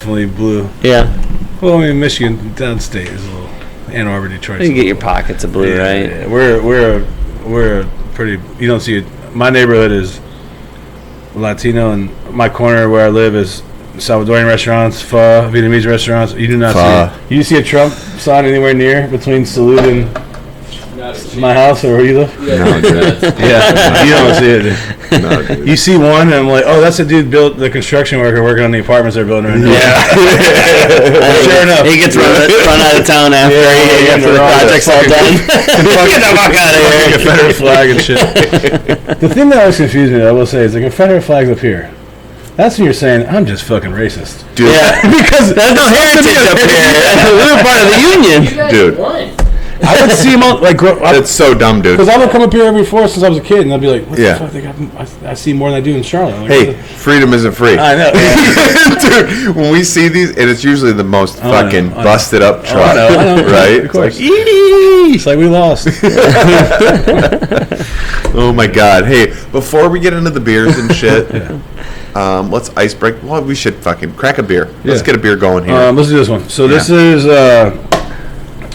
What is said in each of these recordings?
definitely blue. Yeah. Well, I mean, Michigan downstate is a little Ann Arbor, Detroit. You get your pockets of blue, right? Yeah. We're a pretty. You don't see it. My neighborhood is Latino, and my corner where I live is Salvadorian restaurants, pho, Vietnamese restaurants. You do not see. You see a Trump sign anywhere near between Salud and my house or where you live? No, dude. Yeah, you don't see it. Dude. No, dude. You see one, and I'm like, oh, that's the dude built the construction worker working on the apartments they're building right now. Yeah. Sure enough. He gets run out of town after the project's all done. Get the fuck out of here. Confederate flag and shit. The thing that always confused me, I will say, is the Confederate flag's up here. That's when you're saying, I'm just fucking racist. Dude. Yeah. Because there's no heritage up here. We're part of the union. Dude. I would see them all, like, it's so dumb, dude. Because I would come up here every force since I was a kid, and I'd be like, what the fuck they got? I see more than I do in Charlotte. Like, hey, freedom isn't free. I know. Dude, when we see these, and it's usually the most fucking busted up truck, I know. right? Of course. It's like we lost. Oh, my God. Hey, before we get into the beers and shit, let's ice break. Well, we should fucking crack a beer. Let's get a beer going here. Let's do this one. So this is...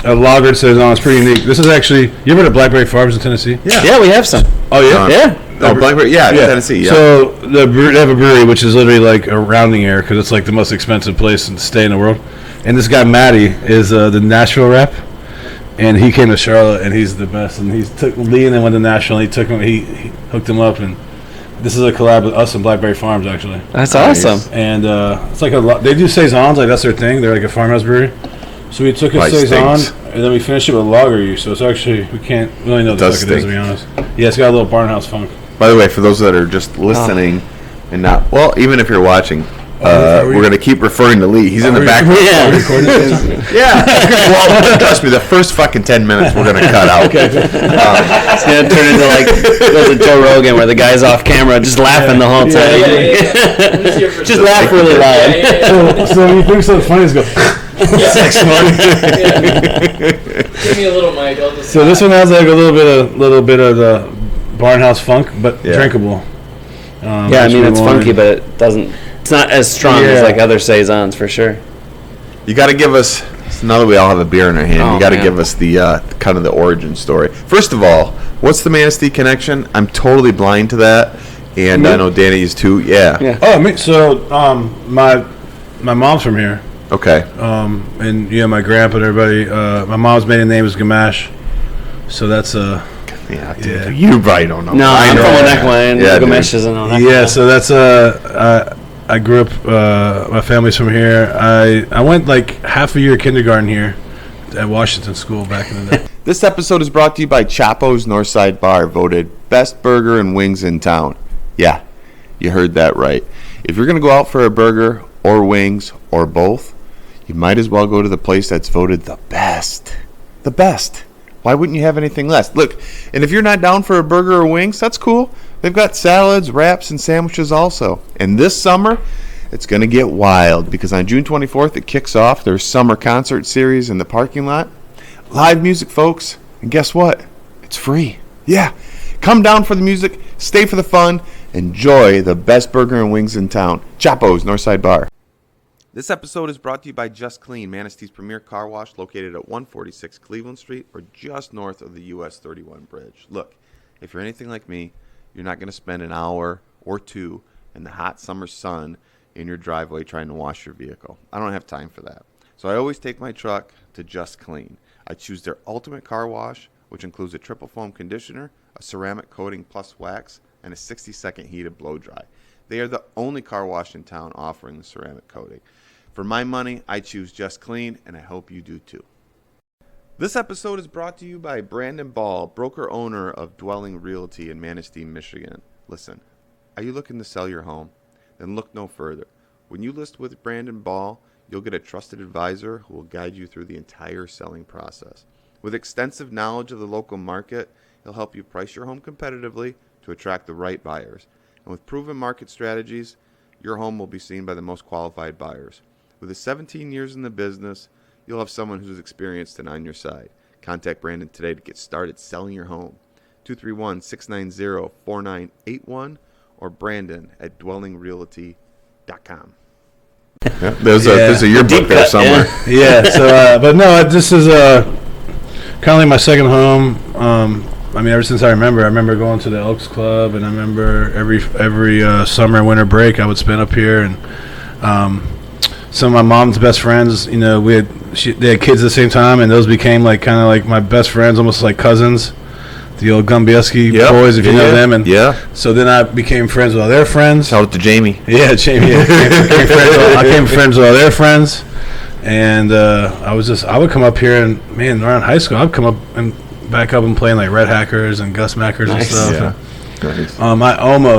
a lager saison. It's pretty unique. This is actually. You ever heard of Blackberry Farms in Tennessee? Yeah, we have some. Oh yeah, Oh, Blackberry. Yeah, in Tennessee. Yeah. So they have a brewery, which is literally like a rounding error because it's like the most expensive place to stay in the world. And this guy Matty is the Nashville rep, and he came to Charlotte, and he's the best. And he took Lee and then went to Nashville. And he hooked him up, and this is a collab with us and Blackberry Farms actually. That's awesome. And it's like they do saisons, like that's their thing. They're like a farmhouse brewery. So we took a saison, and then we finished it with lager. So it's actually, we can't really know what the fuck it is, to be honest. Yeah, it's got a little barnhouse funk. By the way, for those that are just listening and not, well, even if you're watching, we're going to keep referring to Lee. He's in the background. Yeah. Well, trust me, the first fucking 10 minutes we're going to cut out. Okay. It's going to turn into like Joe Rogan where the guy's off camera just laughing the whole time. Just laugh really loud. So when you think something funny, just go... Give me a little mic. So this one has like a little bit of the barnhouse funk, but drinkable. I mean it's funky, but it doesn't. It's not as strong as like other saisons for sure. You got to give us. Now that we all have a beer in our hand, you got to give us the kind of the origin story. First of all, what's the Manistee connection? I'm totally blind to that, and I know Danny is too. Yeah. Oh, so my mom's from here. Okay. And my grandpa and everybody. My mom's maiden name is Gamache, so that's dude, you probably don't know. No, I'm from Winnequa, and Gamache isn't on that. Yeah, so that's I grew up. My family's from here. I went like half a year kindergarten here at Washington School back in the day. This episode is brought to you by Chapo's Northside Bar, voted best burger and wings in town. Yeah, you heard that right. If you're gonna go out for a burger or wings or both, you might as well go to the place that's voted the best. The best. Why wouldn't you have anything less? Look, and if you're not down for a burger or wings, that's cool. They've got salads, wraps, and sandwiches also. And this summer, it's going to get wild because on June 24th, it kicks off their summer concert series in the parking lot. Live music, folks. And guess what? It's free. Yeah. Come down for the music, stay for the fun, enjoy the best burger and wings in town. Chapo's Northside Bar. This episode is brought to you by Just Clean, Manistee's premier car wash located at 146 Cleveland Street or just north of the US 31 bridge. Look, if you're anything like me, you're not going to spend an hour or two in the hot summer sun in your driveway trying to wash your vehicle. I don't have time for that. So I always take my truck to Just Clean. I choose their ultimate car wash, which includes a triple foam conditioner, a ceramic coating plus wax, and a 60-second heated blow dry. They are the only car wash in town offering the ceramic coating. For my money, I choose Just Clean, and I hope you do too. This episode is brought to you by Brandon Ball, broker-owner of Dwelling Realty in Manistee, Michigan. Listen, are you looking to sell your home? Then look no further. When you list with Brandon Ball, you'll get a trusted advisor who will guide you through the entire selling process. With extensive knowledge of the local market, he'll help you price your home competitively to attract the right buyers. And with proven market strategies, your home will be seen by the most qualified buyers. With his 17 years in the business, you'll have someone who's experienced and on your side. Contact Brandon today to get started selling your home. 231-690-4981 or Brandon at dwellingrealty.com. Yeah, there's a yearbook there somewhere. Yeah. So, but no, this is kind of like my second home. I mean, ever since I remember going to the Elks Club, and I remember every summer and winter break I would spend up here, and some of my mom's best friends, you know, they had kids at the same time, and those became like kind of like my best friends, almost like cousins. The old Gumbieski boys, if you know them, and so then I became friends with all their friends. Shout out to Jamie. Yeah, Jamie. I became friends with all their friends, and I would come up here, and man, around high school, I'd come up and back up and playing like Red Hackers and Gus Mackers and stuff. Yeah. Nice. I don't know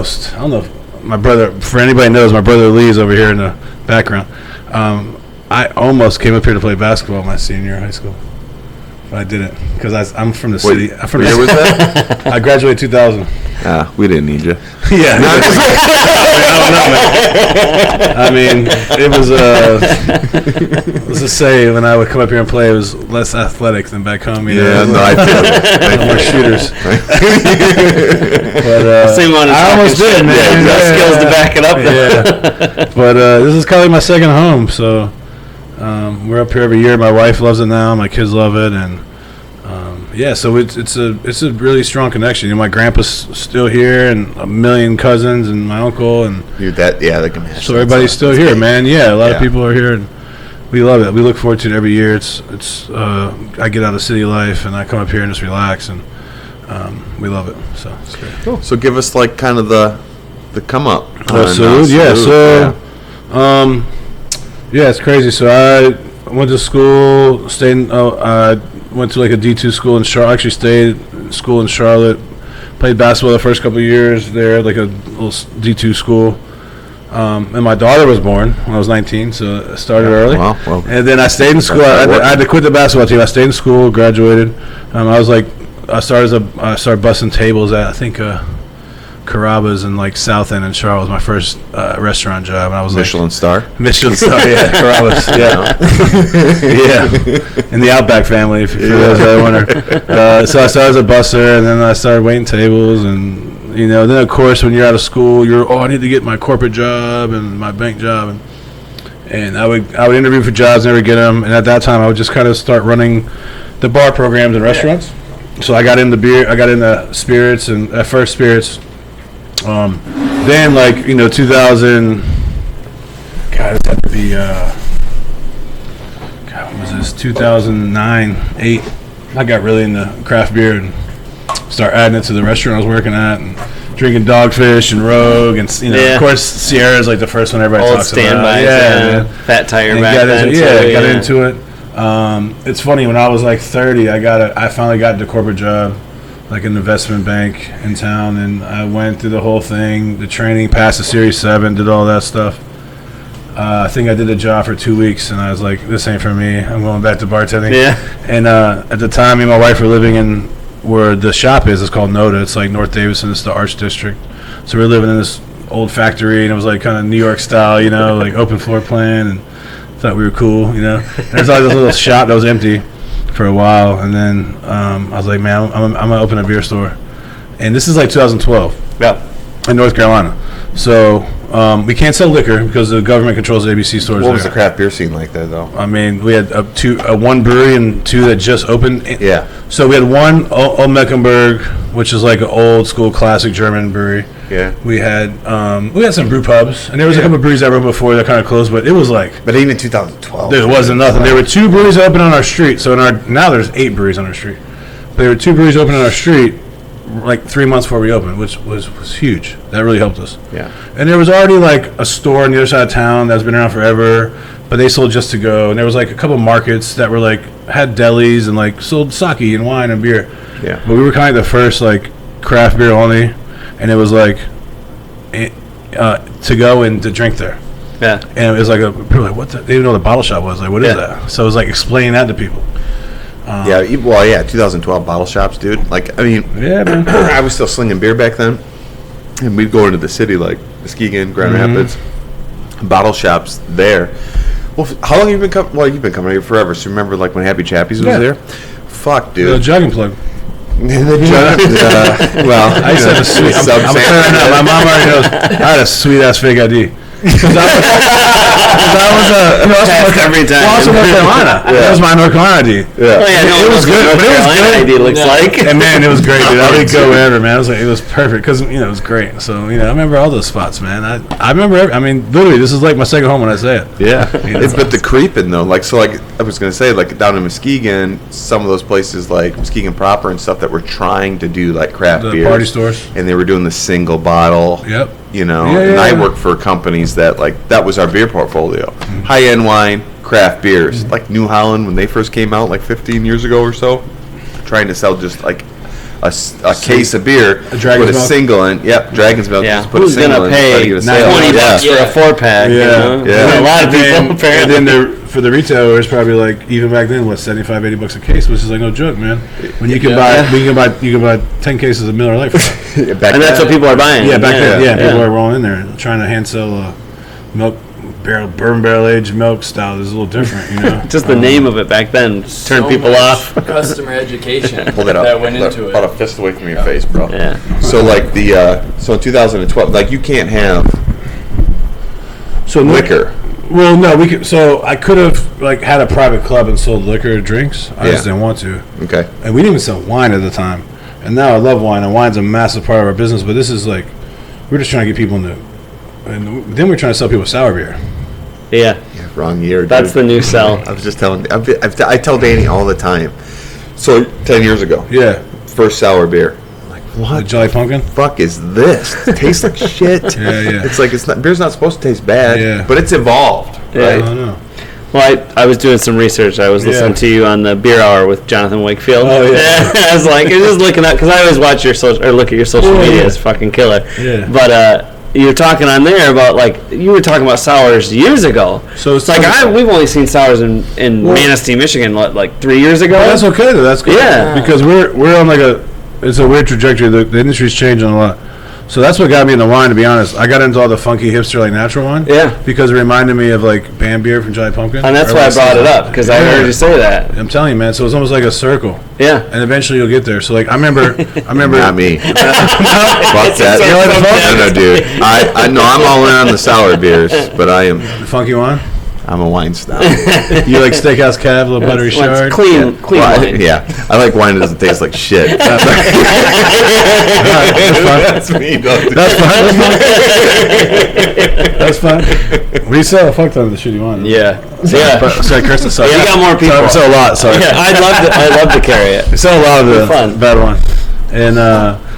if my brother, for anybody knows, my brother Lee's over here in the background. I almost came up here to play basketball my senior year of high school. But I didn't, because I'm from the city. I'm from what year was that? I graduated 2000. We didn't need you. Yeah. I mean, it was, let's just say, when I would come up here and play, it was less athletic than back home. You know? No, I feel no more shooters. But I almost did, man. Skills to back it up. Yeah. But this is kind of my second home, so we're up here every year. My wife loves it now. My kids love it, and so it's a really strong connection. You know, my grandpa's still here, and a million cousins, and my uncle, and so everybody's still here, man. Yeah, a lot of people are here, and we love it. We look forward to it every year. It's I get out of city life, and I come up here and just relax, and we love it. So it's great. Cool. So give us like kind of the come up. Salud. It's crazy. So I went to school, went to like a D2 school in Charlotte. Actually stayed in school in Charlotte. Played basketball the first couple of years there, like a little D2 school. And my daughter was born when I was 19, so I started early. Wow. Well, and then I stayed in school. I had to quit the basketball team. I stayed in school, graduated. I started busting tables at, I think, Carrabba's in like South End in Charlotte was my first restaurant job, and I was Michelin star, yeah, Carrabba's, in the Outback family, for those that wonder. So I started as a busser, and then I started waiting tables, and then of course when you're out of school, I need to get my corporate job and my bank job, and I would interview for jobs, never get them, and at that time I would just kind of start running the bar programs in restaurants. So I got into beer, I got into spirits, and at first spirits. Then 2000, God, it had to be, what was this, 2009, 8, I got really into craft beer and started adding it to the restaurant I was working at, and drinking Dogfish and Rogue, and of course Sierra is like the first one everybody Old talks standby, about. Fat Tire and back then. Got into it. It's funny, when I was like 30, I finally got the corporate job, like an investment bank in town, and I went through the whole thing, the training, passed the Series 7, did all that stuff. I think I did the job for 2 weeks, and I was like, this ain't for me. I'm going back to bartending. Yeah. And at the time, me and my wife were living in where the shop is. It's called Noda. It's like North Davidson. It's the Arts District. So we were living in this old factory, and it was like kind of New York style, like open floor plan, and thought we were cool, There's always this little shop that was empty for a while, and then I was like, man, I'm gonna open a beer store, and this is like 2012. Yeah. In North Carolina, so we can't sell liquor because the government controls the ABC stores. What was the craft beer scene like there, though? I mean, we had one brewery and two that just opened. Yeah. So we had one, Old Mecklenburg, which is like an old school classic German brewery. Yeah. We had some brew pubs, and there was a couple of breweries that were before that kind of closed, but it was like. But even 2012. There wasn't nothing. There were 2 breweries open on our street. So now there's 8 breweries on our street. But there were 2 breweries open on our street like 3 months before we opened, which was huge. That really helped us. Yeah. And there was already like a store on the other side of town that's been around forever, but they sold just to go. And there was like a couple markets that were like had delis and like sold sake and wine and beer. Yeah. But we were kind of the first like craft beer only, and it was like to go and to drink there. Yeah. And it was like people were like, what? They didn't even know what the bottle shop was. Like, what is that? So it was like explaining that to people. 2012 bottle shops, dude. Like, I mean, yeah, man. I was still slinging beer back then, and we'd go into the city, like Muskegon, Grand Rapids, bottle shops there. Well, how long have you been coming? Well, you've been coming here forever. So remember, like when Happy Chappies was there? Fuck, dude. The jogging plug. Well, I used to have a sweet. I'm telling you now, my mom already knows. I had a sweet ass fake ID. that was every time. Well, also North Carolina. That was my North Carolina ID. Oh, yeah, no, It was good, North but it was Carolina good. ID looks like. And man, it was great, dude. I didn't go wherever, man. It was perfect because it was great. So I remember all those spots, man. I remember. Literally, this is like my second home when I say it. Yeah, but the creeping though, I was gonna say, like down in Muskegon, some of those places like Muskegon proper and stuff that were trying to do like craft The beers, party stores, and they were doing the single bottle. Yep. And I worked for companies that that was our beer portfolio, high end wine, craft beers, like New Holland when they first came out like 15 years ago or so, trying to sell just like a case of beer, Dragon's put a Milk? single in. Yep, Dragon's Milk. Yeah, Just put who's a single gonna in, try pay to get a 20 sale. bucks for a 4-pack? Yeah. A lot of people And apparently. then for the retailers, probably like even back then, what $75-$80 a case, which is like no joke, man. When you can buy 10 cases of Miller Lite for that. Back And that's what people are buying. Yeah, back then, Yeah. people are rolling in there trying to hand sell milk bourbon barrel aged milk style is a little different, Just the name of it back then turned people off. Customer education Pull that up. that went into About it. a fist away from your face, bro. Yeah. So like so in 2012, like you can't have So liquor. Well, no, we could. So I could have like had a private club and sold liquor or drinks. I just Yeah. didn't want to, Okay. and we didn't even sell wine at the time. And now I love wine, and wine's a massive part of our business. But this is like we're just trying to get people into, and then we're trying to sell people sour beer. Yeah. Yeah, wrong year. Dude. That's the new sell. I was just telling. I tell Danny all the time. So 10 years ago, Yeah, first sour beer. I'm like, the what Jolly Pumpkin. the fuck is this? It tastes like shit. Yeah. It's like beer's not supposed to taste bad. Yeah. But it's evolved, Yeah. I right? don't know. Well, I was doing some research. I was listening to you on the Beer Hour with Jonathan Wakefield. Oh, yeah. I was like, I was just looking up because I always watch your social or look at your social Oh, media. yeah. It's fucking killer. Yeah. But you were talking on there about you were talking about sours years ago. So It's like we've only seen sours in Manistee, Michigan, like 3 years ago. Well, that's okay though. That's good. Yeah. Because we're on it's a weird trajectory. The industry's changing a lot. So that's what got me into wine, to be honest. I got into all the funky hipster like natural wine. Yeah. Because it reminded me of like band beer from Jolly Pumpkin. And that's Or why I like brought it something. up because I heard you say that. I'm telling you, man. So it's almost like a circle, Yeah. and eventually you'll get there. So like I remember. Not me. Fuck that. You like the fuck? No, dude. I know I'm all in on the sour beers, but The funky wine. I'm a wine snob. You like Steakhouse Cab, a little buttery Well, shard. it's clean Well, wine. yeah, I like wine that doesn't taste like shit. That's me, though. That's fine. That's fine. We sell a fuck ton of the shitty wine. Yeah. Yeah. But, sorry, Kristen. Sorry. We got more people. We sell a lot. Sorry. Yeah, I'd love to carry it. We sell a lot of the Fun. bad wine. And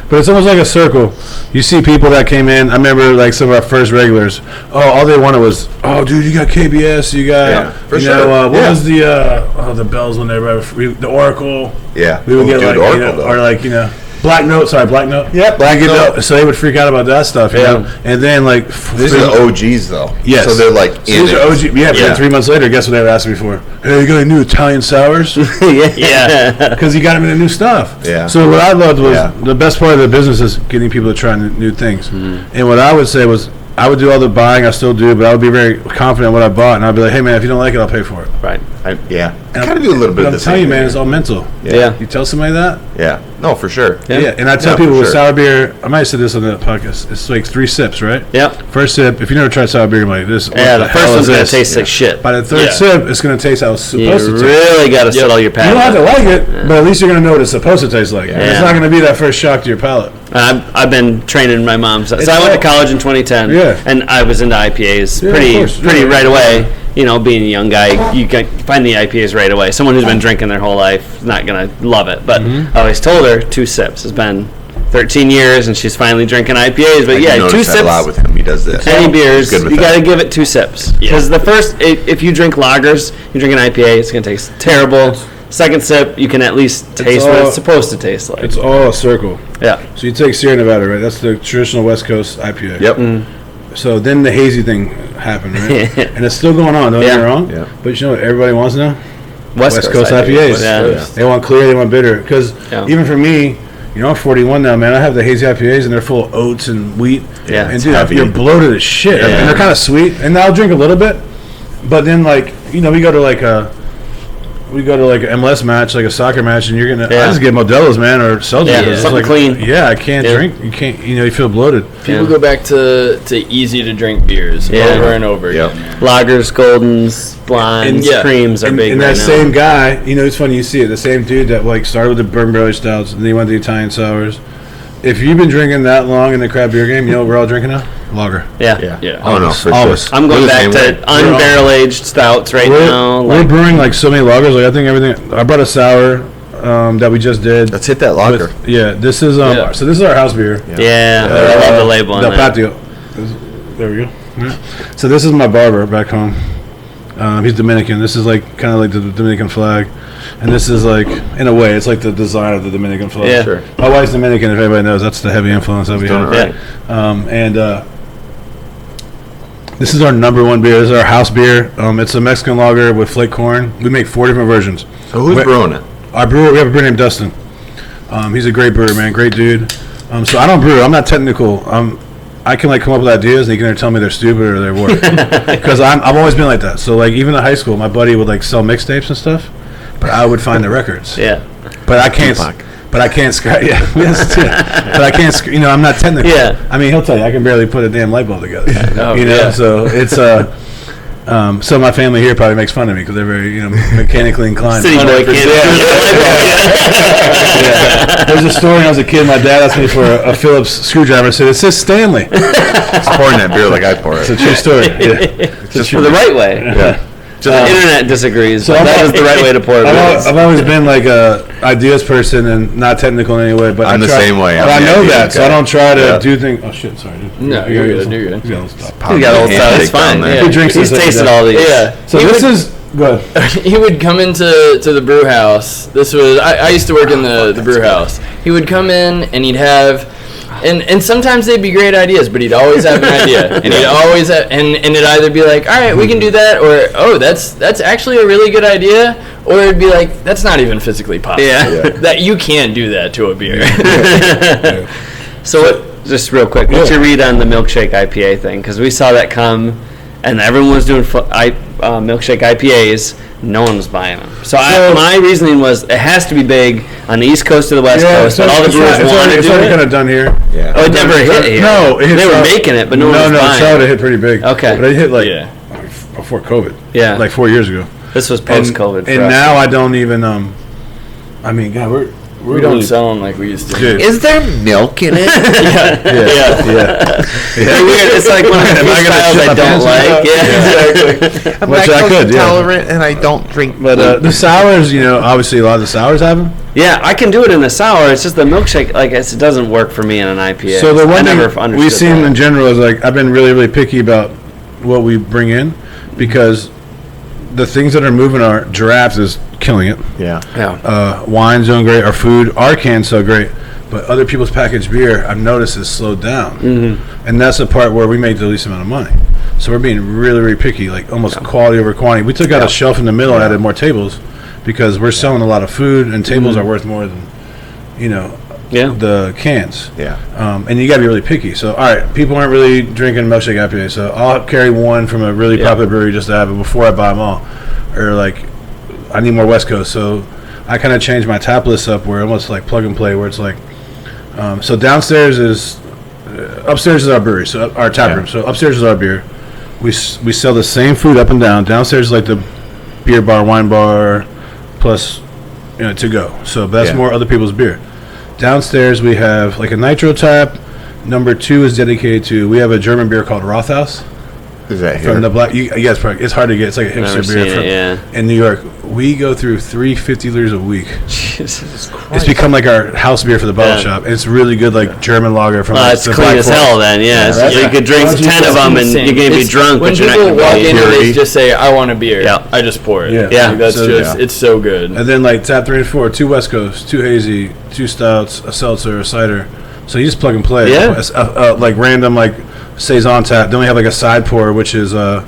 but it's almost like a circle. You see people that came in. I remember like some of our first regulars. Oh, all they wanted was, oh, dude, you got KBS. You got, Yeah, for you sure. know, what Yeah. was the bells when everybody the Oracle. Yeah. We would Oh, get dude, like, Oracle, though. or like Black Note. Sorry, Black Note. Yep, Black You know, Note. so they would freak out about that stuff. You Yeah. know? And then like These are the OGs, though. Yes. So they're like So in these it. are OG. Yeah, but Yeah. then 3 months later, guess what they were asking me for? Hey, you got any new Italian sours? Yeah. Because you got them into new stuff. Yeah. So what I loved was Yeah. the best part of the business is getting people to try new things. And what I would say was I would do all the buying. I still do, but I would be very confident in what I bought, and I'd be like, hey man, if you don't like it, I'll pay for it. Right. I And kind of do a little bit But of I'm the telling same you, man, thing. it's all mental. Yeah. You tell somebody that. Yeah. No, for sure. Yeah. And I tell Yeah, people for with sure. sour beer, I might have said this on the podcast. It's like 3 sips, right? Yep. First sip, if you never tried sour beer, you're like this. Yeah, what the hell first is one's gonna this? taste like shit. By the third Yeah. sip, it's gonna taste how it's You supposed to taste. really got to settle your You don't have palate. to like it, but at least you're gonna know what it's supposed to taste like. And it's Yeah. not gonna be that first shock to your palate. I've been training my mom. So I went to college in 2010, Yeah. and I was into IPAs Yeah, of pretty course. Yeah. right away. You know, being a young guy, you can find the IPAs right away. Someone who's been drinking their whole life is not gonna love it. But I always told her 2 sips. It's been 13 years, and she's finally drinking IPAs. But I yeah, do 2 notice that a lot sips. with him. He does this. Any He's beers, good with you that. got to give it 2 sips. Because the first, if you drink lagers, you drink an IPA, it's gonna taste terrible. Second sip, you can at least taste what all- it's supposed to taste like. It's all a circle. Yeah. So you take Sierra Nevada, right? That's the traditional West Coast IPA. Yep. So then the hazy thing happened, right? And it's still going on. Don't get me Yeah. wrong. Yeah. But you know what everybody wants now? West Coast IPAs. Yeah. They want clear, they want bitter. Because Yeah. even for me, you know, I'm 41 now, man. I have the hazy IPAs, and they're full of oats and wheat. Yeah, and it's dude, heavy. you're bloated as shit. Yeah. And they're kind of sweet. And I'll drink a little bit, but then like we go to like we go to like an MLS match, like a soccer match, and you're gonna. Yeah. I just get Modelo's, man, or seltzer. Yeah, It's something like, clean. Yeah, I can't drink. You can't. You feel bloated. People go back to easy to drink beers over and over again. Lagers, Goldens, Blondes, creams are big and right that now. same guy, it's funny, you see it, the same dude that like started with the bourbon barrel stouts and then he went to the Italian sours. If you've been drinking that long in the craft beer game, you know what we're all drinking now? Lager. Yeah. Oh no, for Always. sure. I'm going We're the back same to way. unbarrel aged stouts now. We're brewing like so many lagers. Like I think everything. I brought a sour that we just did. Let's hit that lager. This is so this is our house beer. Yeah, I love the label on Del that. Patio. There we go. Yeah. So this is my barber back home. He's Dominican. This is like kind of like the Dominican flag, and this is like in a way it's like the design of the Dominican flag. Yeah, sure. My wife's Dominican. If anybody knows, that's the heavy influence that we have. Right. This is our number one beer. This is our house beer. It's a Mexican lager with flake corn. We make 4 different versions. So who's brewing it? Our brewer, we have a brewer named Dustin. He's a great brewer, man. Great dude. So I don't brew. I'm not technical. I can like come up with ideas, and he can either tell me they're stupid or they work. Because I've always been like that. So like even in high school, my buddy would like sell mixtapes and stuff, but I would find the records. Yeah. But I can't. But I can't scratch. Yeah. Yes, yeah. But I can't. I'm not technical. Yeah. I mean, he'll tell you I can barely put a damn light bulb together. Oh, So it's so my family here probably makes fun of me because they're very mechanically inclined. City boy can't. There's a story when I was a kid. My dad asked me for a Phillips screwdriver. I said, "It says Stanley." It's pouring that beer like I pour It's it. a true story. Yeah. Just For the right way. Yeah. The internet disagrees, So but that I'm- is the right way to pour it. I've always been like a ideas person and not technical in any way. But I'm the same way. But I I'm the know idea that, so guy. I don't try to Yeah. do things. Oh shit! Sorry, dude. No, you're good. You're good. You got a little stuff. You got old stuff. It's fine. there. Yeah. Who drinks He's this every tasted day? all these. Yeah. So this is good. He would come into the brew house. This was I used to work in the brew house. He would come in and he'd have, and sometimes they'd be great ideas, but he'd always have an idea, and he'd always have, and it'd either be like, all right, we can do that, or oh, that's actually a really good idea, or it'd be like, that's not even physically possible. Yeah. That you can't do that to a beer. So what? Just real quick, what's your read on the milkshake IPA thing? Because we saw that come, and everyone was doing milkshake IPAs. No one was buying them. So my reasoning was it has to be big on the East Coast or the West Coast, but all the brewers want to It's do already kind it. of done here. Yeah. Oh, it never hit here. No, it hit they were Charlotte. making it, but no one was buying Charlotte it. hit pretty big. Okay. But it hit like Yeah. before COVID. Yeah. Like 4 years ago. This was post-COVID. And now I don't even. I mean, God, we're We don't sell them like we used to. Dude. Is there milk in it? Yeah. They're weird. It's like one of the Am I few gonna styles shit I my don't pants? like. Yeah, exactly. I'm Which I could, yeah. intolerant and I don't drink. But the sours, obviously a lot of the sours have them. Yeah, I can do it in a sour. It's just the milkshake, like it doesn't work for me in an IPA. So the I one never thing understood we've seen that. in general is like I've been really, really picky about what we bring in because the things that are moving are giraffes is killing it. Yeah. Wine's doing great. Our food, our cans so great. But other people's packaged beer, I've noticed, has slowed down. Mm-hmm. And that's the part where we make the least amount of money. So we're being really, really picky, like almost quality over quantity. We took out a shelf in the middle and added more tables because we're selling a lot of food and tables are worth more than, the cans. Yeah. And you got to be really picky. So, all right, people aren't really drinking milkshake IPA. So I'll carry one from a really popular brewery just to have it before I buy them all. Or like, I need more West Coast. So I kind of changed my tap list up where almost like plug and play where it's like, so downstairs is, upstairs is our brewery, so our tap room. So upstairs is our beer. We sell the same food up and down. Downstairs is like the beer bar, wine bar, plus to go. So that's more other people's beer. Downstairs we have like a nitro tap. Number 2 is dedicated to. We have a German beer called Rothaus Is that here? from the black. Yes, probably. It's hard to get. It's like a Never hipster beer seen from it, in New York. We go through 350 liters a week. Jesus Christ. It's become like our house beer for the bottle shop. It's really good, like German lager from. Well, like, it's the clean Black as Forest. hell then, yeah. So you could drink 10 of them and you're going to be drunk, When but you're not people going to walk be in and they purity. just say, I want a beer, Yeah. I just pour it. Yeah. Yeah. Like, that's So, just, it's so good. And then like tap 3 and 4, 2 West Coast, 2 hazy, 2 stouts, a seltzer, a cider. So you just plug and play. Yeah. Like random like saison tap. Then we have like a side pour, which is a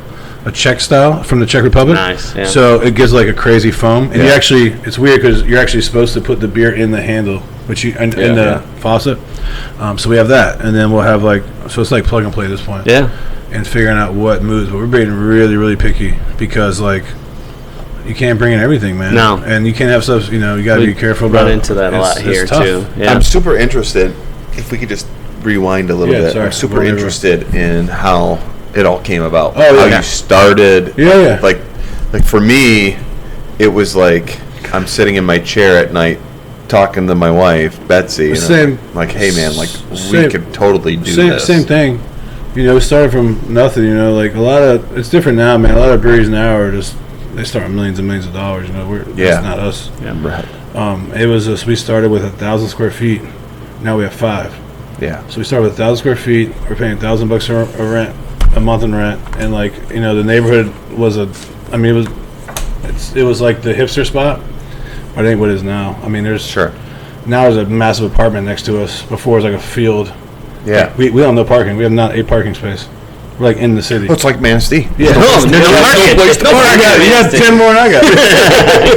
Czech style from the Czech Republic. Nice, yeah. So it gives like a crazy foam, and you Yeah. actually, it's weird because you're actually supposed to put the beer in the handle, which in the faucet. So we have that, and then we'll have like, so it's like plug and play at this point. Yeah. And figuring out what moves, but we're being really, really picky because like, you can't bring in everything, man. No. And you can't have stuff. You got to be careful about. Run into that a lot here tough. too. Yeah. I'm super interested. If we could just rewind a little Yeah, bit, sorry. I'm super Whatever. interested in how it all came about. Oh, how yeah. you started. Yeah. Like for me, it was like I'm sitting in my chair at night talking to my wife Betsy. And Same. I'm like, hey man, like we Same. could totally do Same, this. same thing. We started from nothing. Like a lot of it's different now, man. A lot of breweries now are just they start with millions and millions of dollars. That's not us. Yeah. Right. It was us. We started with 1,000 square feet. Now we have 5. Yeah. So we started with 1,000 square feet. We're paying $1,000 a rent, a month in rent, and the neighborhood was it was like the hipster spot. But it ain't what it is now. Now there's a massive apartment next to us. Before it was like a field. Yeah. We don't have no parking. We have not a parking space. We're like in the city. Oh, it's like Manistee. Yeah. No place to park. You got 10 more than I got.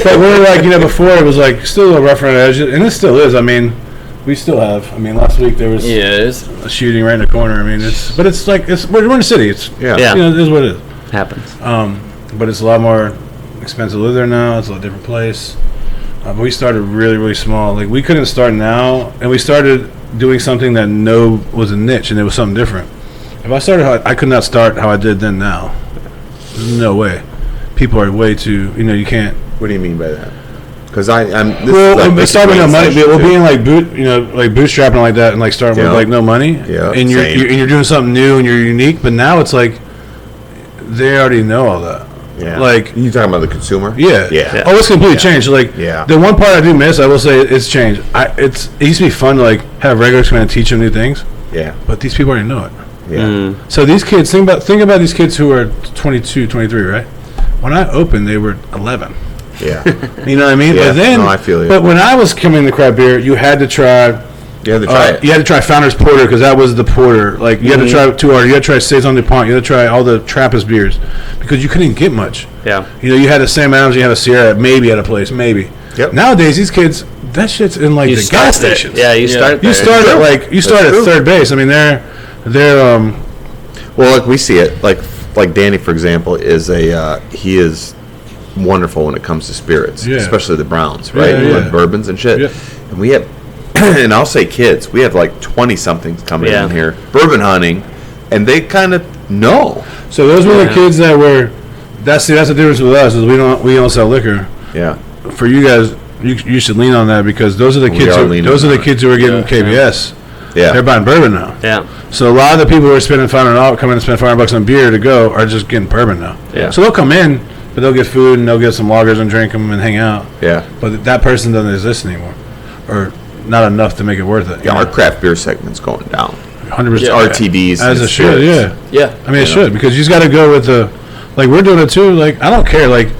But we were like, before it was like still a little rough around the edges, and it still is. We still have. Last week there was a shooting right in the corner. We're in the city. It is what it is. Happens. But it's a lot more expensive to live there now. It's a lot different place. But we started really, really small. Like we couldn't start now, and we started doing something that was a niche, and it was something different. If I started I could not start how I did then now. There's no way. People are way too. You can't. What do you mean by that? Because I'm. Starting with no money. We're being like bootstrapping like that, and like starting with like no money. Yeah. And you're doing something new and you're unique. But now it's like they already know all that. Yeah. Like you talking about the consumer? Yeah. Yeah. Oh, it's completely changed. Like Yeah. the one part I do miss, I will say, it's changed. It used to be fun to like have regulars come in and teach them new things. Yeah. But these people already know it. Yeah. So these kids, think about these kids who are 22, 23, right? When I opened, they were 11. Yeah. You know what I mean? Yeah. But then, No, I feel you. But when I was coming to craft beer, you had to try. You had to try it. You had to try Founder's Porter because that was the porter. Like you had to try 2 hours. You had to try Saison DuPont. You had to try all the Trappist beers because you couldn't get much. Yeah. You had the Sam Adams. You had a Sierra. Maybe at a place. Maybe. Yep. Nowadays, these kids, that shit's in like the gas stations. Yeah. You start. You start at third base. They're Well, like we see it, like Danny, for example, he is wonderful when it comes to spirits, especially the browns, right? Like bourbons and shit. Yeah. And we have, and I'll say kids, we have like 20-somethings coming in here, bourbon hunting, and they kind of know. So those were the kids that were. That's the difference with us is we don't sell liquor. Yeah. For you guys, you should lean on that because those are the kids. Kids who are getting KBS. Yeah. They're buying bourbon now. Yeah. So a lot of the people who are spending $500 coming to spend $500 on beer to go are just getting bourbon now. Yeah. So they'll come in, but they'll get food and they'll get some lagers and drink them and hang out. Yeah. But that person doesn't exist anymore, or not enough to make it worth it. Yeah, our craft beer segment's going down. 100%. RTDs. As and it should. spirits. Yeah. It should because you just got to go with the, like we're doing it too. Like I don't care. Like,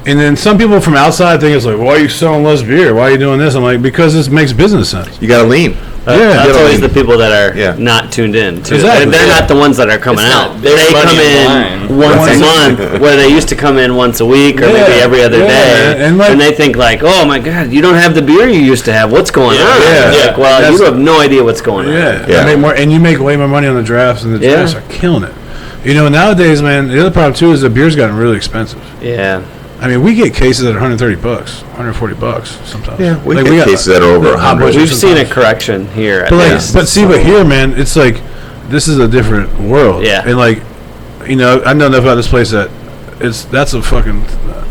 and then some people from outside think it's like, why are you selling less beer? Why are you doing this? I'm like, because this makes business sense. You got to lean. That's always the people that are not tuned in. Exactly. They're not the ones that are coming out. They come in once a month, where they used to come in once a week or maybe every other day, and they think like, "Oh my God, you don't have the beer you used to have. What's going on?" Like, well, you have no idea what's going on. Yeah. Make more, and you make way more money on the drafts, and the drafts are killing it. Nowadays, man, the other problem too is the beer's gotten really expensive. Yeah. We get cases at $130, $140 sometimes. Yeah, we get cases that are over 100. We've seen a correction here. But here, man, it's like this is a different world. Yeah. And I know enough about this place that that's a fucking.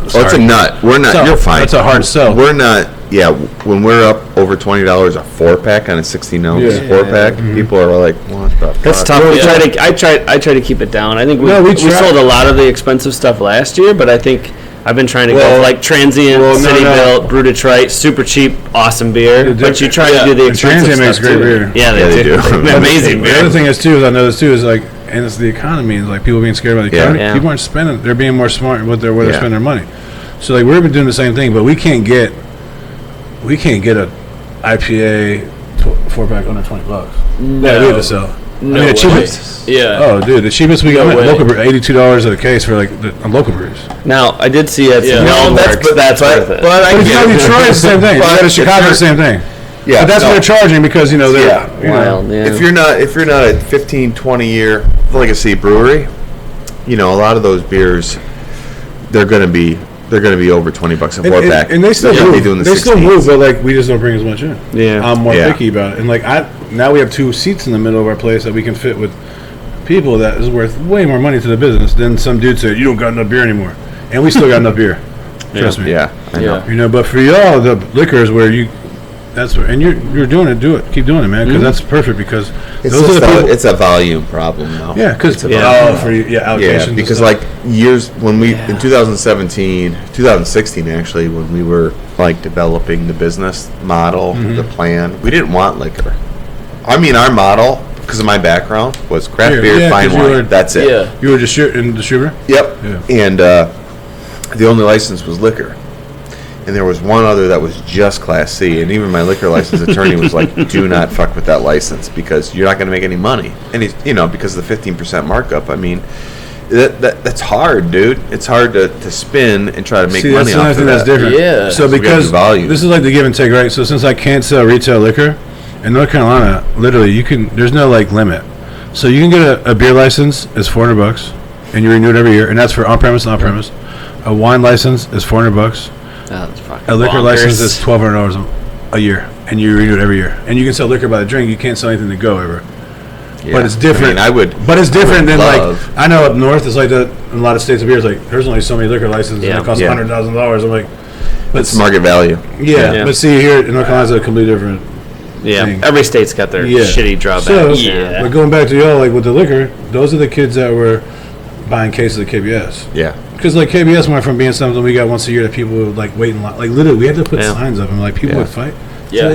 It's a nut. We're not. You're fine. That's a hard sell. We're not. Yeah, when we're up over $20 a 4-pack on a 16-ounce 4-pack, people are like, "What the fuck?" That's tough. I try to keep it down. I think we sold a lot of the expensive stuff last year, but I think I've been trying to go for like Transient, City Built, Brew Detroit, super cheap, awesome beer. But you try to do the expensive Transient makes stuff great too. beer. Yeah, they do. Amazing beer. The other thing is too, I know this too, is like, and it's the economy, and like people being scared about the economy. Yeah. People aren't spending; they're being more smart with where they're spending their money. So like we've been doing the same thing, but we can't get a IPA 4-pack under $20. No. Yeah, we have to sell. No the cheapest. Yeah. Oh, dude, the cheapest we got local brew, $82 at a case for like on local brews. Now I did see at some that's worth it. But if you go to Detroit, it's the same thing. If you go to Chicago, the same thing. Yeah, but that's what they're charging because they're wild. Yeah. If you're not a 15, 20 year legacy brewery, a lot of those beers, they're going to be they're going to be over $20 a four pack. And they still They're gonna move. be doing the They still 16s. move, but like we just don't bring as much in. Yeah. I'm more Yeah. picky about it. And like now we have 2 seats in the middle of our place that we can fit with people that is worth way more money to the business than some dude said, you don't got enough beer anymore. And we still got enough beer. Trust me. Yeah, I know. You know, but for y'all, the liquor is where that's where, and you're doing it. Do it. Keep doing it, man, because that's perfect. Because It's those are the people. it's a volume problem, though. Yeah, because It's a volume. for you, Yeah, allocations. because and stuff. like years when we in 2016 actually, when we were like developing the business model, the plan, we didn't want liquor. I mean, our model, because of my background, was craft beer, Yeah, fine 'cause you wine. were- That's it. Yeah. You were just in distributor. Yep. Yeah. And the only license was liquor. And there was one other that was just Class C. And even my liquor license attorney was like, do not fuck with that license because you're not going to make any money. And he's, because of the 15% markup, I mean, that's hard, dude. It's hard to spin and try to make See, money that's off of another thing that. that's different. Yeah. So we gotta because do volume. this is like the give and take, right? So since I can't sell retail liquor in North Carolina, literally there's no like limit. So you can get a beer license is $400, and you renew it every year, and that's for on premise and off premise. A wine license is $400. That's fucking A liquor bonkers. license is $1,200 a year, and you renew it every year. And you can sell liquor by the drink. You can't sell anything to go ever. Yeah. But it's different. I mean, But it's different than love- like I know up north it's like that. In a lot of states of beer, it's like there's only so many liquor licenses, Yeah. and it costs Yeah. $100,000. I'm like, but It's market value. yeah, Yeah. but see here in North Carolina, it's a completely different. Yeah, thing. every state's got their Yeah. shitty drawbacks. So, Yeah. but going back to y'all, like with the liquor, those are the kids that were buying cases of KBS. Yeah. Because like KBS went from being something we got once a year that people would like wait in line. Like literally, we had to put Yeah. signs up, and like people Yeah. would fight. Yeah. So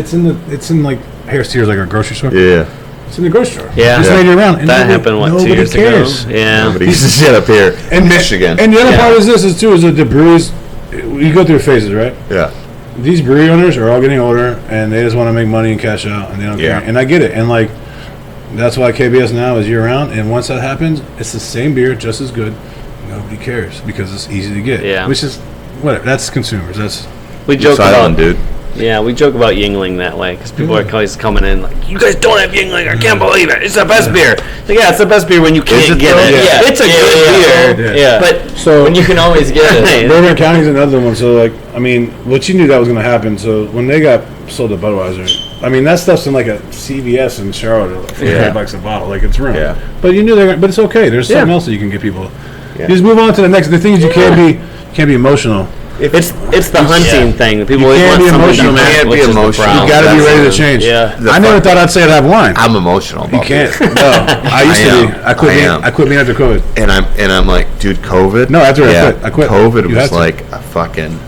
it's in like Harris Teeter's like our grocery store. Yeah. It's in the grocery store. Yeah. Just Yeah. right around. And That nobody- happened, what, 2 nobody years cares. ago? Yeah. Nobody used to sit up here in Michigan. And the other Yeah. part is this is too is that the breweries. You go through phases, right? yeah. These brewery owners are all getting older, and they just want to make money and cash out, and they don't Yeah. care. And I get it. And like, that's why KBS now is year round. And once that happens, it's the same beer, just as good. Nobody cares because it's easy to get. Yeah. Which is whatever. That's consumers. That's We joke Silent, about dude. Yeah, we joke about Yingling that way because people are always coming in like, "You guys don't have Yingling? I can't believe it! It's the best beer." Like, yeah, it's the best beer when you can't it get though? it. Yeah. It's a Yeah, good yeah, beer, yeah. but so. When you can always get it. Bourbon County's another one. So like, I mean, what you knew that was going to happen. So when they got sold to Budweiser, I mean that stuff's in like a CVS in Charlotte, like $5 a bottle, like it's room. Yeah. But you knew they're. But it's okay. There's something Yeah. else that you can get people. Yeah. You just move on to the next. The thing is, you can't be emotional. it's the hunting thing. People You always can't want be something emotional, to man. hunt, You can't be which is the emotional. problem. You got to be that's ready to the- change. Yeah. I never thought I'd say I'd have wine. I'm emotional. You About can't. beer. No, I used to be. I am. I quit being after COVID. And I'm like, dude, COVID. No, after I quit. COVID You was had to. like a fucking.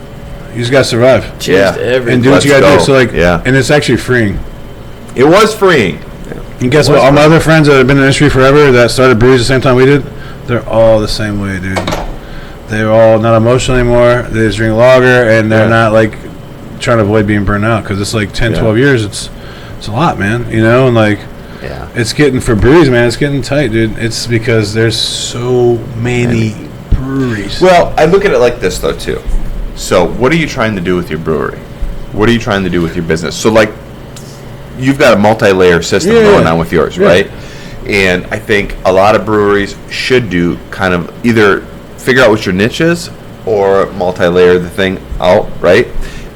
You just got to survive Changed Yeah. everything. and do what you got to do. go. So like, Yeah. and it's actually freeing. It was freeing. And guess what? All my other friends that have been in the industry forever that started breweries the same time we did, they're all the same way, dude. They're all not emotional anymore. They just drink lager, and they're Yeah. not like trying to avoid being burned out because it's like 10, 12 years. It's a lot, man. You know, and like Yeah. it's getting for breweries, man. It's getting tight, dude. It's because there's so many breweries. Well, I look at it like this though too. So, what are you trying to do with your brewery? What are you trying to do with your business? So, like, you've got a multi-layer system Yeah. going on with yours, Yeah. right? And I think a lot of breweries should do kind of either figure out what your niche is or multi-layer the thing out, right?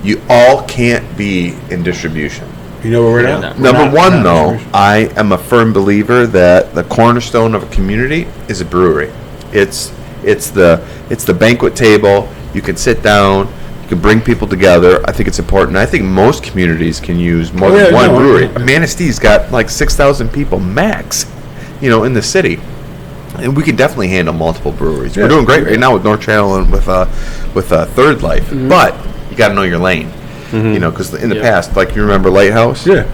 You all can't be in distribution. You know where we're at? Number one, though, I am a firm believer that the cornerstone of a community is a brewery. It's the banquet table. You can sit down. You can bring people together. I think it's important. I think most communities can use more than one brewery. Manistee's got like 6,000 people max, in the city, and we can definitely handle multiple breweries. Yeah. We're doing great right now with North Channel and with Third Life, but you got to know your lane. Because in the past, like you remember Lighthouse, Yeah.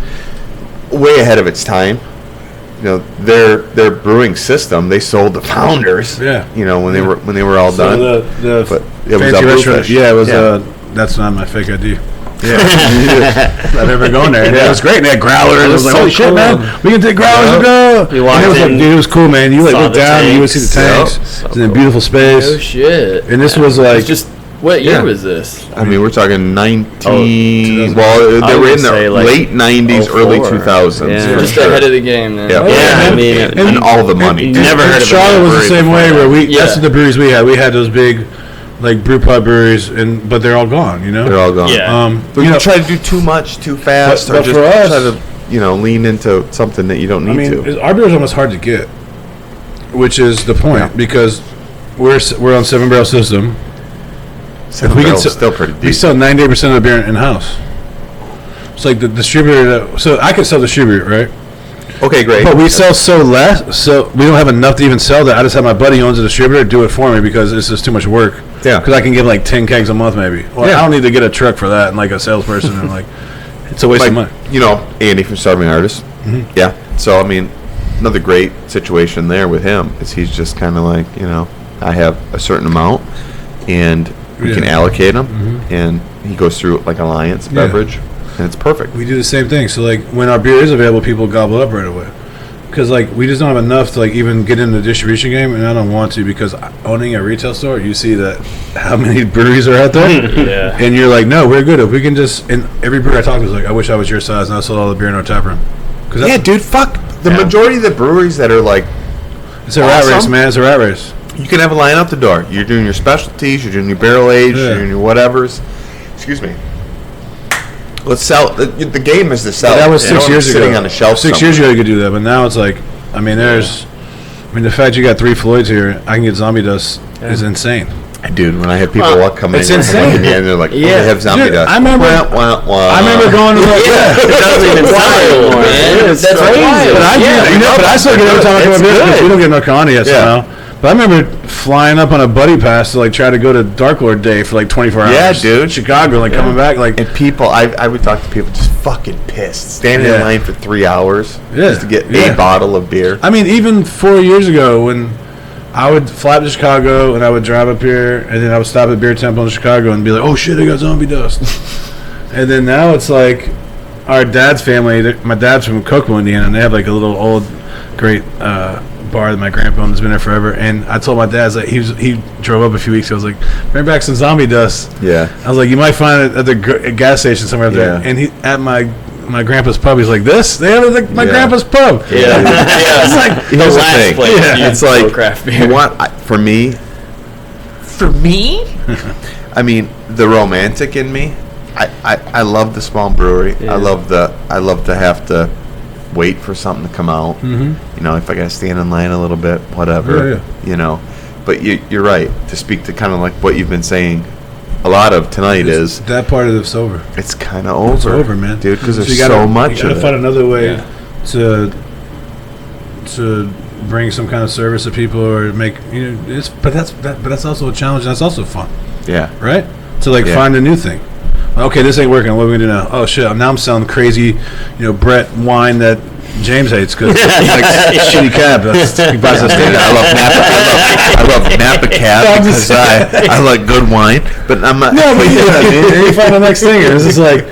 way ahead of its time. Their brewing system, they sold the founders. Yeah. When they were all So done. the But it was fancy a restaurant. Bluefish. Yeah, it was. Yeah. That's not my fake ID. Yeah. I never going there. And Yeah. It was great. And they had growlers. It was like, so holy shit, cool. man. We can take growlers and go. You walked And it was like, in, dude, it was cool, man. You like saw look the down and you would see the tanks. tanks. So It's in a cool. beautiful space. Oh shit! And this was like It's just what year Yeah. was this? I mean, we're talking 19. 2000. Well, I they were would in the say, like, late 90s, early 04. 2000s. Yeah. for Just sure. ahead of the game then. Yeah. Yeah, I mean, and all the money. you dude. never heard of Charlotte was the brewery same before way that. where Yeah. that's the breweries we had. We had those big like brew pub breweries, but they're all gone. You know, They're all gone. Yeah. But you try to do too much too fast, But or just for us- try to lean into something that you don't need to. our beer is almost hard to get, which is the point Yeah. because we're on 7-barrel system. Seven we can barrels sell- is still pretty We deep. sell 98% of the beer in house. It's like the distributor. So I could sell distributor, right? Okay, great. But we sell so less, so we don't have enough to even sell that. I just have my buddy who owns a distributor do it for me because it's just too much work. Yeah. Because I can get like 10 kegs a month maybe. Well, Yeah. I don't need to get a truck for that and like a salesperson and like it's a waste of money. Andy from Starving Artist. Mm-hmm. Yeah. So, another great situation there with him is he's just kind of like, I have a certain amount and we can Yeah. allocate them, and he goes through it like Alliance beverage, and it's perfect. We do the same thing. So like when our beer is available, people gobble up right away. Because like we just don't have enough to like even get in the distribution game, and I don't want to because owning a retail store, you see that how many breweries are out there, Yeah. and you're like, no, we're good if we can just. And every brewer I talk to is like, I wish I was your size and I sold all the beer in our tap room. Cause Yeah, dude, fuck. The majority of the breweries that are like, it's a rat race, awesome. man. It's a rat race. you can have a line out the door. You're doing your specialties, you're doing your barrel age, Yeah. you're doing your whatevers. Excuse me. Let's sell. The game is to sell. That was You know, 6 years ago. sitting on the shelf. 6 years ago, you could do that, but now it's like, the fact you got 3 Floyds here, I can get Zombie Dust is insane. Dude, when I have people walk coming it's in, insane. looking at me, they're like, Yeah. they have zombie Dude, dust. I remember- I remember going to like, It doesn't even sell anymore. man. It's That's crazy. wild. But I still get every time I come up here because we don't get no Connie yet Yeah. somehow. But I remember flying up on a buddy pass to like try to go to Dark Lord Day for like 24 hours. Yeah, dude. Chicago, like coming back, like And people, I would talk to people just fucking pissed, standing in Yeah. line for 3 hours Yeah. just to get Yeah. a bottle of beer. I mean, even 4 years ago when I would fly up to Chicago and I would drive up here and then I would stop at Beer Temple in Chicago and be like, oh shit, I got Zombie Dust. And then now it's like our dad's family, my dad's from Kokomo, Indiana, and they have like a little old, great bar that my grandpa owns, has been there forever. And I told my dad, like, he drove up a few weeks ago, I was like, bring back some Zombie Dust. Yeah. I was like, you might find it at the gas station somewhere up there. Yeah. And he at my grandpa's pub, he's like, this? They have it at my Yeah. grandpa's pub. Yeah. It's like, Here's the last thing. place you It's like, craft beer. you want, for me, the romantic in me, I love the small brewery. Yeah. I love to have to wait for something to come out. Mm-hmm. If I gotta stand in line a little bit, whatever. Yeah. But you're right to speak to kind of like what you've been saying. A lot of tonight is that part of it's over. it's kind of over. It's over, man, dude. Because So there's you gotta- so much You gotta of find it. another way to bring some kind of service to people or make but that's also a challenge. And that's also fun, Yeah. right? To like Yeah. find a new thing. Okay, this ain't working. What are we gonna do now? Oh shit! Now I'm selling crazy, Brett wine that James hates because it's like shitty cab. He buys us Dude, I love Napa. I love Napa Cab because I like good wine. But I'm not. No, but and you find the next thing. And it's just like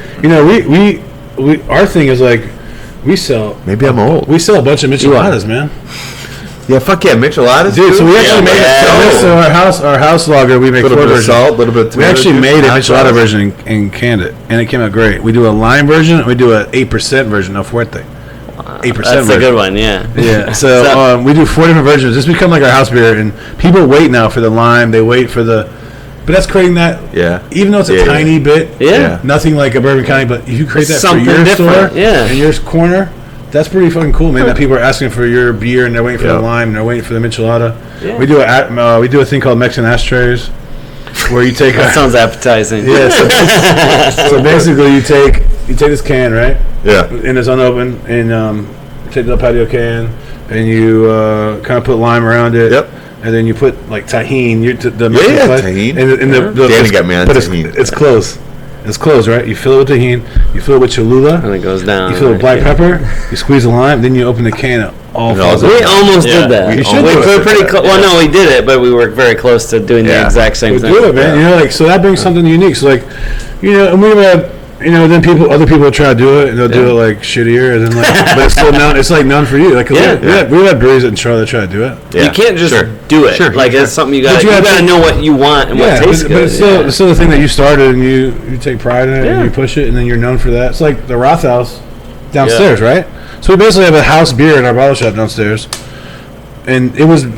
we our thing is like we sell. Maybe I'm old. We sell a bunch of micheladas, man. Yeah, fuck yeah, micheladas, Dude, so we actually made it. So our house lager, we make A little 4 bit of versions. salt, a little bit of We tomato actually juice, made a hot michelada sauce. version and canned it, and it came out great. We do a lime version, and we do an 8% version of Fuerte. 8% That's a good one, yeah. Yeah, so we do 4 different versions. This become like our house beer, and people wait now for the lime. They wait for the, but that's creating that. Yeah. Even though it's a Yeah, tiny bit. Yeah. Nothing like a Bourbon County, but if you create that for Something your different, store, yeah. in your corner, that's pretty fucking cool, man. That people are asking for your beer and they're waiting for Yeah. the lime and they're waiting for the michelada. Yeah. We do a thing called Mexican ashtrays, where you take That sounds appetizing. yeah. So basically, you take this can, right? Yeah. And it's unopened, and you take the patio can, and you kind of put lime around it. Yep. And then you put like tahine. The Yeah, spice, tahine. And the Danny got me on but tahine. It's close. It's close, right? You fill it with tahine. You fill it with Cholula. And it goes down. You fill it with black Yeah. pepper. You squeeze the lime. Then you open the can. It all And falls all out. We almost Yeah. did that. We We should were do it. pretty close. Well, no, we did it, but we were very close to doing the Yeah. exact same We thing. do it, man. So that brings something unique. So like, and we've had, then other people will try to do it, and they'll do it like shittier, and then like, but it's still known. It's like known for you. Like, 'cause Yeah. we've had breweries in Charlotte that try to do it. Yeah. You can't just Sure. do it. Sure. Like it's something you got. But You you have got to to- know what you want and what tastes but good. it's still, yeah. it's still the thing that you started, and you take pride in it, Yeah. and you push it, and then you're known for that. It's like the Rothaus downstairs, right? So we basically have a house beer in our bottle shop downstairs, and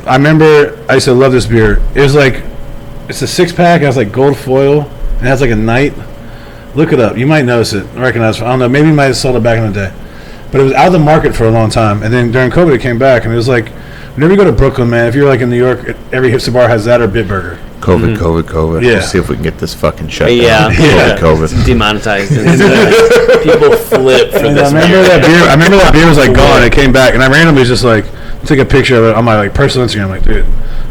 I remember I used to love this beer. It was like It's a 6-pack. It has like gold foil. And it has like a knight. Look it up. You might notice it. Recognize it. I don't know. Maybe you might have sold it back in the day. But it was out of the market for a long time. And then during COVID, it came back. And it was like, whenever you go to Brooklyn, man, if you're like in New York, every hipster bar has that or Bitburger. COVID. Yeah. Let's see if we can get this fucking shut down. Yeah. COVID. Demonetized. People flip for And this. I remember that beer was like gone. It came back. And I randomly just like took a picture of it on my like personal Instagram. I'm like, dude,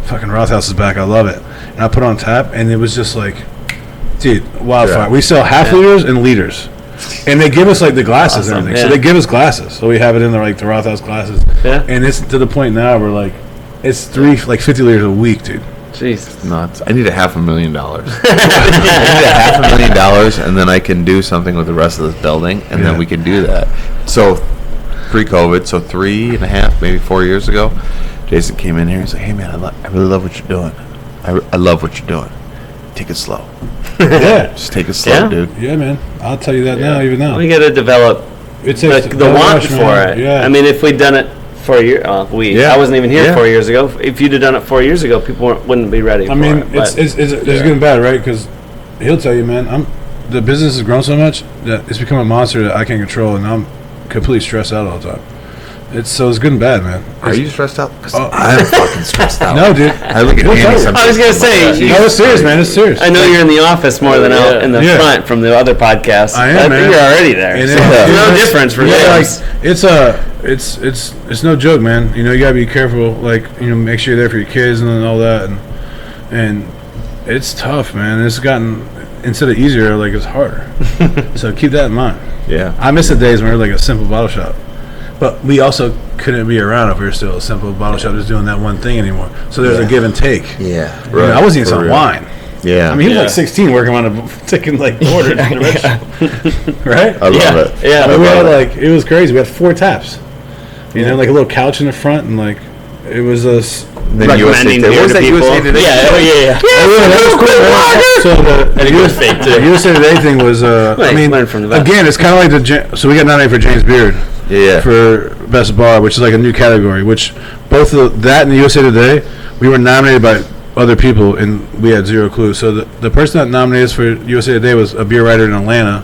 fucking Rothaus is back. I love it. And I put it on tap. And it was just like, dude, wildfire. Yeah. We sell half liters and liters. And they give us like the glasses and Awesome, everything. yeah. So they give us glasses. So we have it in the like the Rothaus glasses. Yeah. And it's to the point now where like it's 50 liters a week, dude. Jeez. Nuts. I need $500,000. I need $500,000, and then I can do something with the rest of this building, and then we can do that. So, pre-COVID, so 3.5, maybe 4 years ago, Jason came in here and said, "Hey man, I really love what you're doing. I love what you're doing. Take it slow. Yeah. Just take it slow, Yeah. dude." Yeah, man. I'll tell you that now, even now. We got to develop It takes the no want rush, for man. it. Yeah. I mean, if we'd done it for a year, Yeah. I wasn't even here Yeah. 4 years ago. If you'd have done it 4 years ago, people wouldn't be ready. I mean, for it. it's good and bad, right? Because he'll tell you, man, the business has grown so much that it's become a monster that I can't control, and I'm completely stressed out all the time. It's good and bad, man. Are you stressed out? 'Cause I'm fucking stressed out. No, dude. I look at We'll Andy tell you. sometimes. I was gonna say, No, it's serious, man. It's serious. I know you're in the office more than out in the Yeah. front from the other podcasts. I am, but man. You're already there. And So then- there's no it's- difference for yeah, James. like, it's no joke, man. You know, you gotta be careful. Like, you know, make sure you're there for your kids and all that, and it's tough, man. It's gotten instead of easier, like it's harder. So keep that in mind. Yeah. I miss the days when we were like a simple bottle shop, but we also couldn't be around if we were still a simple bottle shop just doing that one thing anymore. So there's a give and take. Yeah. You know, I wasn't even For selling real. wine. Yeah. I mean, he was Yeah. like 16 working on taking like orders, right? I love it. Yeah. But we love had it. like it was crazy. We had 4 taps. You know, like a little couch in the front, and like it was a. Then USA recommending Today. beer What was to that USA people. Today? Yeah. that was cool, man. So the fake too. USA Today thing was. I Right, mean, learn from the best. again, it's kind of like so we got nominated for James Beard Yeah. for best bar, which is like a new category. Which both that and the USA Today, we were nominated by other people, and we had zero clue. So the person that nominated us for USA Today was a beer writer in Atlanta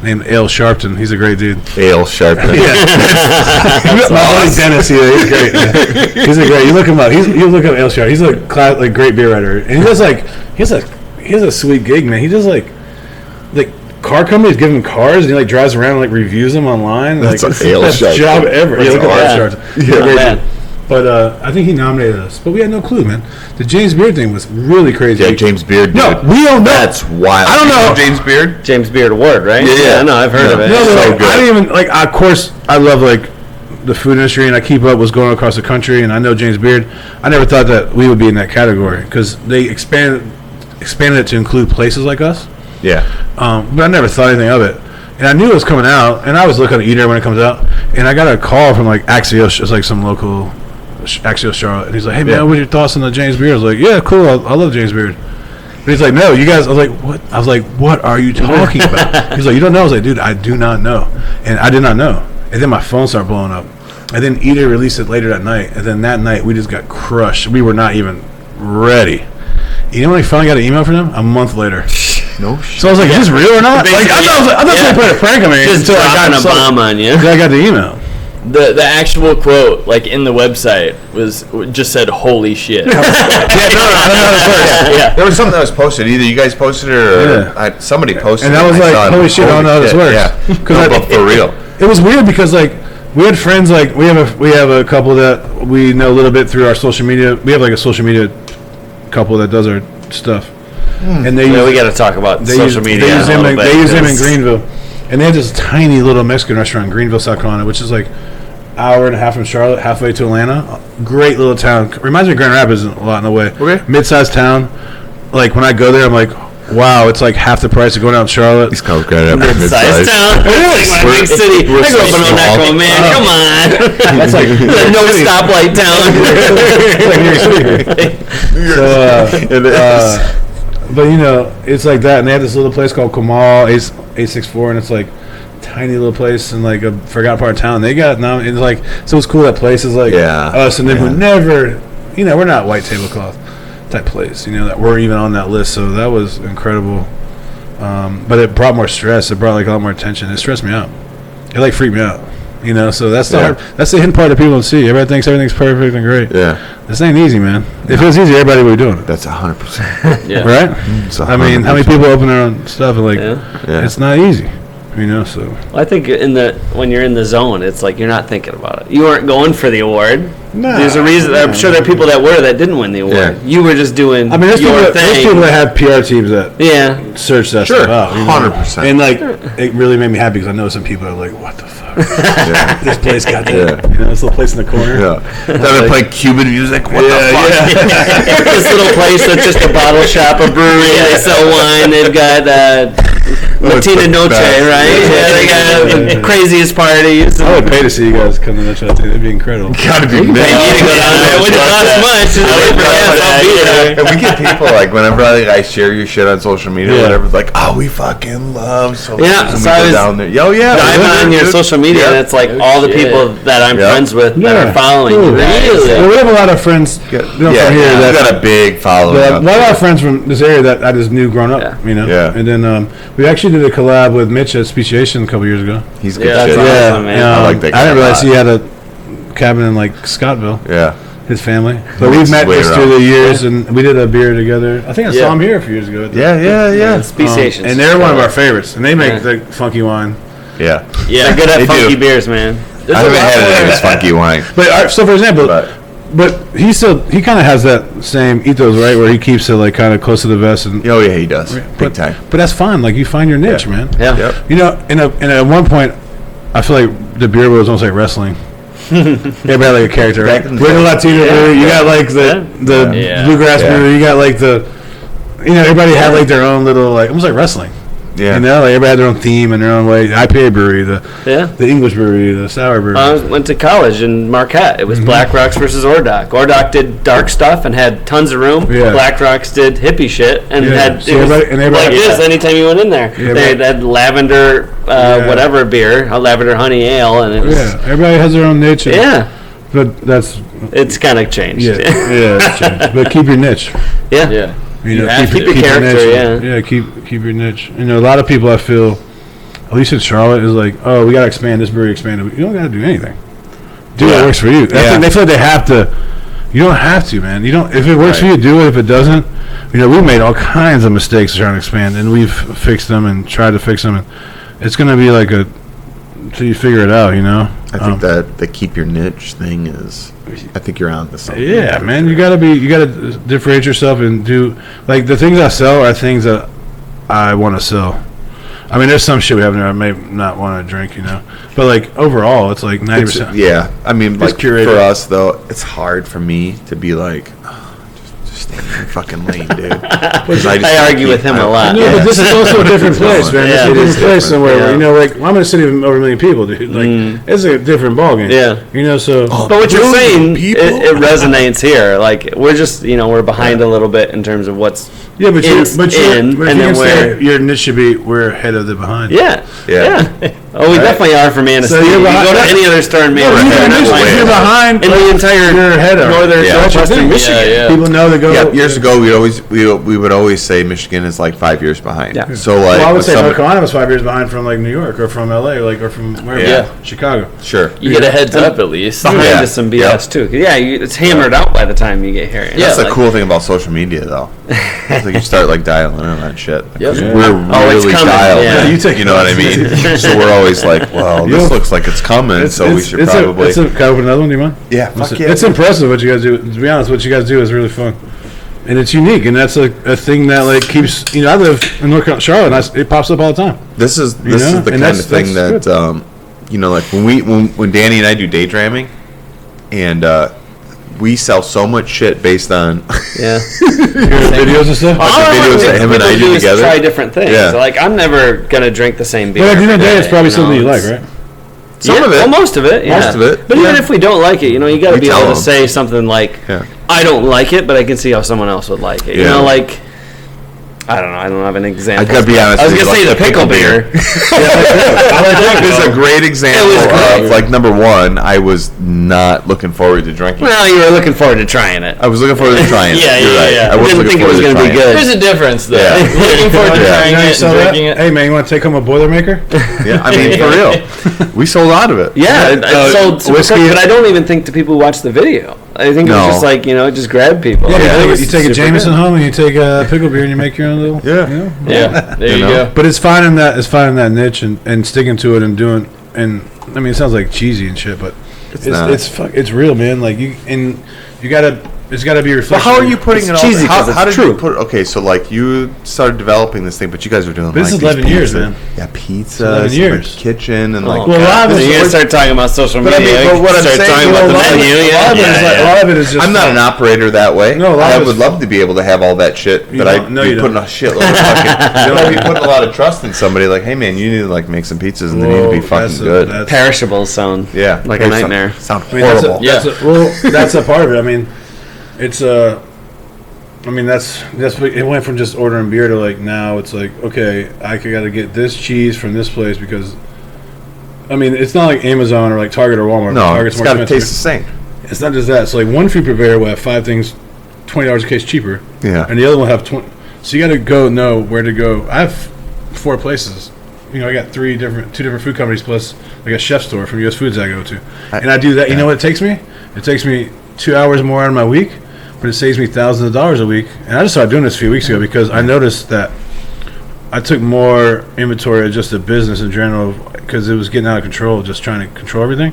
named Ale Sharpton. He's a great dude. Ale Sharpton. My buddy Dennis, yeah, he's great. Man. He's a great. You look him up. You look up Ale Sharpton. He's a like great beer writer, and he does like he has a sweet gig, man. He does like car companies give him cars, and he like drives around and like reviews them online. That's like an Ale best Sharpton. job ever. Yeah, look at awesome. Ale Sharpton. He's a Not great bad. dude. But I think he nominated us, but we had no clue, man. The James Beard thing was really crazy. Yeah, James Beard. No, dude. we don't know. That's wild. I don't know. James Beard? James Beard Award, right? Yeah. No, I've heard of it. No, So like, good. I didn't even like. Of course, I love like the food industry, and I keep up what's going on across the country. And I know James Beard. I never thought that we would be in that category because they expanded it to include places like us. Yeah. But I never thought anything of it. And I knew it was coming out, and I was looking at Eater when it comes out. And I got a call from like Axios, it's like some local Axios Charlotte, and he's like, "Hey man, Yeah. what are your thoughts on the James Beard?" I was like, "Yeah, cool. I love James Beard." But he's like, "No, you guys." I was like, "What?" I was like, "What are you talking about?" He's like, "You don't know?" I was like, "Dude, I do not know," and I did not know. And then my phone started blowing up, and then Eater released it later that night, and then that night we just got crushed. We were not even ready. You know when I finally got an email from them? A month later. No shit. So I was like, "Is this real or not?" Like, I thought they played a prank on me Just until I dropping got a bomb on you. until I got the email. The actual quote, like in the website, just said "Holy shit." Yeah. There was something that was posted. Either you guys posted it or Yeah. somebody posted And it. I was like, saw it. "Holy shit, I don't know how this works." Yeah. 'Cause No, but for real. It was weird because like we had friends like we have a couple that we know a little bit through our social media. We have like a social media couple that does our stuff, and they Yeah, use, we got to talk about they social use, media. They use a him. little They bit, use him in 'cause- Greenville, and they had this tiny little Mexican restaurant in Greenville, South Carolina, which is like hour and a half from Charlotte, halfway to Atlanta. Great little town. Reminds me of Grand Rapids a lot in a way. Okay. Mid-sized town. Like when I go there, I'm like, wow, it's like half the price of going out in Charlotte. These cars got up Mid-sized town. It's like my big city. we're I grew up in so small. Oneco, man. Come on. That's like No stoplight town. So, but you know, it's like that, and they have this little place called Kamal 864, and it's like tiny little place in like a forgotten part of town. They got now, it's like so it's cool that places like Yeah. us, and then Yeah. we never, you know, we're not white tablecloth, type place, that weren't even on that list. So that was incredible. But it brought more stress. It brought like a lot more attention. It stressed me out. It like freaked me out. So that's the hard, that's the hidden part that people don't see. Everybody thinks everything's perfect and great. Yeah. This ain't easy, man. If it was easy, everybody would be doing it. That's 100%. Yeah. Right? It's I mean, how many 100%. people open their own stuff and like, Yeah. it's not easy, so. Well, I think when you're in the zone, it's like you're not thinking about it. You weren't going for the award. Nah, There's a reason. I'm sure there are people that were that didn't win the award. Yeah. You were just doing I mean, there's your people thing. that have PR teams that Yeah. search that Sure, stuff out. 100%. And like, it really made me happy because I know some people are like, what the fuck? Yeah. This place got Yeah. this little place in the corner. Yeah. Then they play Cuban music. What the fuck? This little place that's just a bottle shop, a brewery. They sell wine. They've got Latina Noche, right? Yeah, they got the craziest parties. I would pay to see you guys come to that show. It'd be incredible. Gotta be They need to go down there. It wouldn't cost much. Just wait for us. I'll be there. And we get people like whenever I share your shit on social media, or Yeah. whatever, it's like, oh, we fucking love social media. Yeah, And so we I go was down there. Yo, yeah. I'm on your dude. social media, Yeah. and it's like all the people that I'm Yeah. friends with that Yeah. are following you Cool. guys. Well, we have a lot of friends Yeah, from here we that got a big following. a up lot of there. our friends from this area that I just knew growing up, Yeah. Yeah. And then we actually did a collab with Mitch at Speciation a couple years ago. He's good Yeah, shit. that's awesome, man. I like that I guy didn't a realize lot. he had a cabin in like Scottville. Yeah. His family, but Makes we've his met way just around. through the years, and we did a beer together. I think I Yeah. saw him here a few years ago. At the- Yeah. Speciations. and they're one of our favorites, and they make Yeah. the funky wine. Yeah. Yeah, they're good They at do. funky beers, man. I haven't had any of his funky wine. But so, for example, But but he kind of has that same ethos, right, where he keeps it like kind of close to the vest, and oh yeah, he does. Big but, time. But that's fine. Like you find your niche, man. Yeah. Yep. And at one point, I feel like the beer was almost like wrestling. Everybody had like a character, right? Back in the We're the day. Latino brewery. You got like the Yeah. bluegrass Yeah. brewery. You got like the, everybody had like their own little like almost like wrestling. Yeah. Like everybody had their own theme and their own way. The IPA brewery, Yeah. the English brewery, the sour brewery. I went to college in Marquette. It was Black Rocks versus Ordoc. Ordoc did dark stuff and had tons of room. Yeah. Black Rocks did hippie shit and Yeah. had So it was everybody like this yeah. anytime you went in there. Yeah, They but- had lavender whatever beer, a lavender honey ale, and it was Yeah, everybody has their own niche. And, but that's it's kind of changed. it's changed. But keep your niche. yeah. Yeah. Keep your character, Yeah, keep your niche. A lot of people I feel, at least in Charlotte, is like, oh, we gotta expand this brewery, expand it. You don't gotta do anything. Do what works for you. Yeah. They feel like they have to. You don't have to, man. You don't. If it works for you, do it. If it doesn't, we made all kinds of mistakes trying to expand, and we've fixed them and tried to fix them. And it's gonna be like until you figure it out. I think that the keep your niche thing is. I think you're on to something. Yeah, man. You gotta differentiate yourself and do like the things I sell are things that I want to sell. I mean, there's some shit we have in there I may not want to drink, but like overall, it's like 90%. Yeah, I mean, It's like curated. for us though, it's hard for me to be like, oh, just stay in your fucking lane, dude. 'Cause I just argue with him a lot. No, but this is also a different place, man. Yeah, It's a it different is place somewhere. yeah. Where, like I'm in a city of over 1 million people, dude. Like it's a different ballgame. Yeah. So. But what you're saying, people? it resonates here. Like we're just, we're behind a little bit in terms of what's. Yeah, but in- but you and can then say your niche should be we're ahead of the behind. Yeah. Yeah. Oh, we definitely are for Manistee. So you're you behind- go to any other store in No, Manistee, you're they're not behind- like- you're behind in the entire you're ahead of northern Yeah. southwestern Michigan. Yeah. People know to go. Yeah, years ago we would always say Michigan is like 5 years behind. Yeah. So like, Well, I would with say some- North Carolina was 5 years behind from like New York or from LA, or from wherever. Yeah. Chicago. sure. You get a heads up at least. Behind Yeah. is some BS too. 'Cause, yeah, it's hammered out by the time you get here. That's the like- cool thing about social media, though. It's like you start like dialing in on that shit. Yep. We're Oh, it's really coming, dialed yeah. in. You take You know what I mean? So we're always like, well, this looks like it's coming, so we should probably. Can I open another one? Do you mind? Yeah, fuck yeah. It's impressive what you guys do. To be honest, what you guys do is really fun, and it's unique, and that's a thing that like keeps. I live in North Carolina, Charlotte, and it pops up all the time. This is the And kind of that's thing good. that like when Danny and I do day dramming, and we sell so much shit based on Yeah. Your videos and stuff. All the videos that him and I do is together. try different things. Yeah. Like I'm never gonna drink the same beer. But at the end of the day, every it's probably you something know, you like, it's- right? Some of it. Well, most of it. Yeah. Most of it, But even yeah. if we don't like it, you got to We be tell able to them. say something like, Yeah. "I don't like it, but I can see how someone else would like it." You Yeah. know, like I don't know. I don't have an example. I gotta be honest. I was with gonna you, say like the pickle beer. This is a great example It was great. of, like, number one, I was not looking forward to drinking. Well, you were looking forward to trying it. I was looking forward to trying it. Yeah, You're yeah, right. yeah. I was Didn't looking think it was forward to gonna be trying it. good. There's a difference, though. Yeah. Looking forward to Yeah. trying You know, you it and saw that? drinking it. Hey man, you want to take home a Boilermaker? Yeah, I mean, for real. We sold out of it. Yeah, it sold super whiskey- quick, but I don't even think the people who watch the video. I think it was No. just like, it just grabbed people. Yeah, I think you it's take a super Jameson good. home and you take a pickle beer and you make your own little. Yeah. You know? Yeah, there you You know? go. But it's finding that niche and sticking to it and doing. And I mean, it sounds like cheesy and shit, but not. it's real, man. Like you gotta. It's got to be But reflected. how are you putting It's it all? cheesy How 'cause how it's did you true. put? Okay, so like you started developing this thing, but you guys were doing This like is these 11 years, pizza- man. Yeah, pizza, 11 years. kitchen, and like. Oh, Well, a lot God. of Then it's- you're gonna start talking about social But I media. mean, but what I'm start saying, talking you about know, the a lot of menu. it- Yeah, a lot of it is like, a lot of it is just. I'm not an operator that way. No, a lot I of would it's- love to be able to have all that shit, You but I don't. No, be you putting don't. a shitload of fucking. You know, be putting a lot of trust in somebody. Like, hey man, you need to like make some pizzas, and they need to be fucking good. Perishables sound Yeah, like a nightmare. Sound I mean, that's horrible. that's a part of it. I mean, it's I mean, that's it went from just ordering beer to like now it's like, okay, I got to get this cheese from this place because, I mean, it's not like Amazon or like Target or Walmart. No, Target's it's more got to expensive. taste the same. It's not just that. So like one food purveyor will have 5 things, $20 a case cheaper. Yeah. And the other one will have 20. So you got to know where to go. I have 4 places. You know, I got 2 different food companies plus like a chef store from US Foods I go to, and I do that. You know what it takes me? It takes me 2 hours more out of my week, but it saves me thousands of dollars a week. And I just started doing this a few weeks ago because I noticed that I took more inventory of just the business in general because it was getting out of control, just trying to control everything.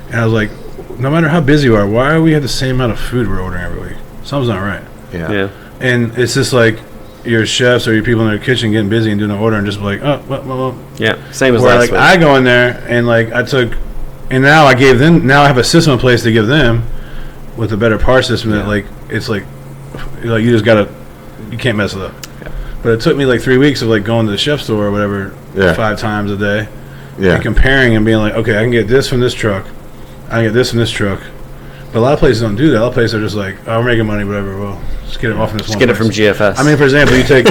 And I was like, no matter how busy we are, why are we have the same amount of food we're ordering every week? Something's not right. Yeah. And it's just like your chefs or your people in their kitchen getting busy and doing an order and just be like, oh, well. Yeah. Same as Where last like week. I go in there and like I took, and now I gave them. Now I have a system in place to give them with a better par system that like it's like you just gotta, you can't mess it up. Yeah. But it took me like 3 weeks of like going to the chef store or whatever 5 times a day Yeah. and comparing and being like, okay, I can get this from this truck, I can get this from this truck. But a lot of places don't do that. A lot of places are just like, oh, we're making money, whatever. Well, just get it off in this Just one get it place. from GFS. I mean, for example, you take,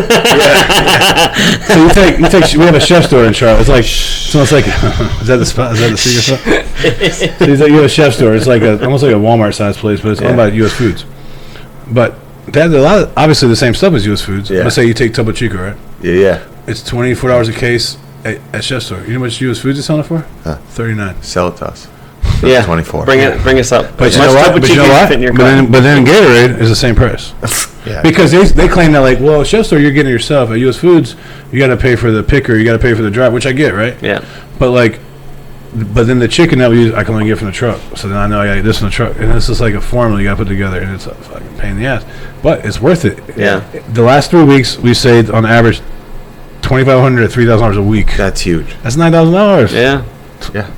So you take. We have a chef store in Charlotte. It's like, it's almost like, is that the spot? Is that the secret spot? So you have a chef store. It's like almost like a Walmart sized place, but it's owned by US Foods. But they have a lot of, obviously the same stuff as US Foods. Yeah. Let's say you take Topo Chico, right? Yeah. It's $24 a case at chef store. You know how much US Foods is selling it for? Huh. $39. Sell it to us. yeah. 24. Bring us up. But you Much know what? Topo But you Chico know what? fit in your But then Gatorade is the same price. Yeah. Because they claim that like, well, chef store you're getting it yourself. At US Foods, you got to pay for the picker, you got to pay for the drive, which I get, right? Yeah. But then the chicken that we use, I can only get from the truck. So then I know I got to get this from the truck, and it's just like a formula you got to put together, and it's a fucking pain in the ass. But it's worth it. Yeah. The last 3 weeks we saved on average $2,500 to $3,000 a week. That's huge. That's $9,000. Yeah. Yeah.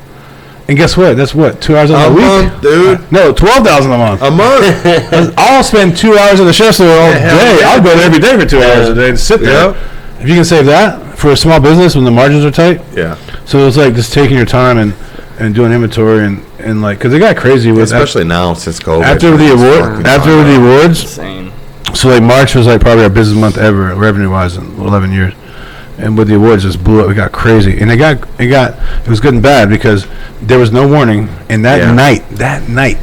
And guess what? That's what 2 hours a A week. month, dude. No, 12,000 a month. A month. I'll spend 2 hours at the chef store all day. yeah. I'll go there every day for 2 hours a day and sit there. Yeah. If you can save that for a small business when the margins are tight, Yeah. so it's like just taking your time and doing inventory and like because it got crazy with Especially now since COVID. after the awards. Insane. So like March was like probably our busiest month ever revenue wise in 11 years, and with the awards just blew up. It got crazy, and it was good and bad because there was no warning, and that night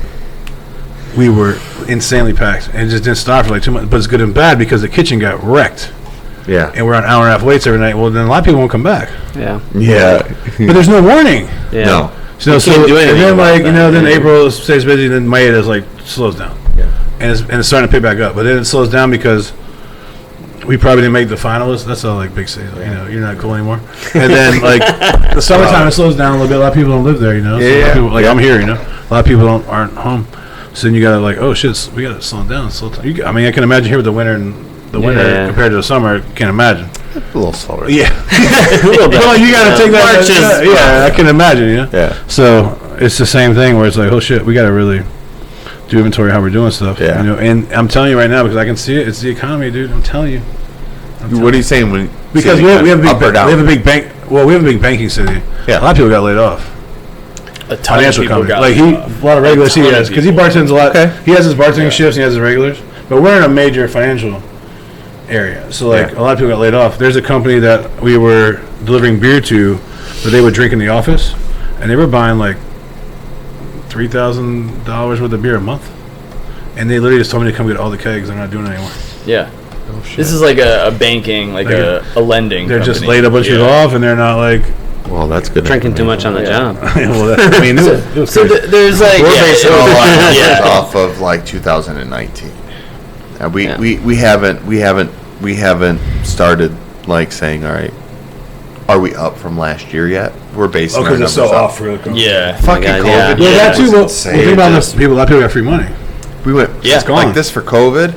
we were insanely packed, and it just didn't stop for like 2 months. But it's good and bad because the kitchen got wrecked, Yeah. and we're on hour and a half waits every night. Well, then a lot of people won't come back, Yeah. Yeah. but there's no warning. Yeah. No. So, can't do anything and then about like that. then April stays busy, then May it is like slows down, Yeah. and it's starting to pick back up. But then it slows down because we probably didn't make the finalists. That's all like big cities, like, you're not cool anymore. And then like the summertime it slows down a little bit. A lot of people don't live there, So a lot of people, like I'm here, A lot of people aren't home. So then you gotta like, oh shit, we gotta slow down. I mean, I can imagine here with the winter compared to the summer. I can't imagine. A little slower. Yeah. A little bit. Well, you got to take that. March is- Yeah, I can imagine. Yeah. So it's the same thing where it's like, oh shit, we got to really do inventory how we're doing stuff. Yeah. And I'm telling you right now because I can see it. It's the economy, dude. I'm telling you. What are you saying when? Because we have a big up or down? we have a big bank. Well, we have a big banking city. Yeah. A lot of people got laid off. A ton Financial of people company. got Like a lot of regulars he ton of has because he people. bartends a lot. Okay. He has his bartending shifts. And he has his regulars. But we're in a major financial. area. So like Yeah. a lot of people got laid off. There's a company that we were delivering beer to, but they would drink in the office, and they were buying like $3,000 worth of beer a month. And they literally just told me to come get all the kegs. They're not doing it anymore. Yeah. This is like a banking, like a lending. They're just company. laid a bunch of people off, and they're not like. Well, that's good. Drinking too much on the job. Well, that, I mean, it was So crazy. there's like We're basing all our numbers yeah. off of like 2019. And Yeah. we haven't started like saying, all right, are we up from last year yet? We're basing our because numbers it's so off. off really quick. Yeah. Fucking God, COVID. yeah. Yeah, that too. was Well, insane. think about Just- this. People. A lot of people got free money. We went Yeah. gone. like this for COVID,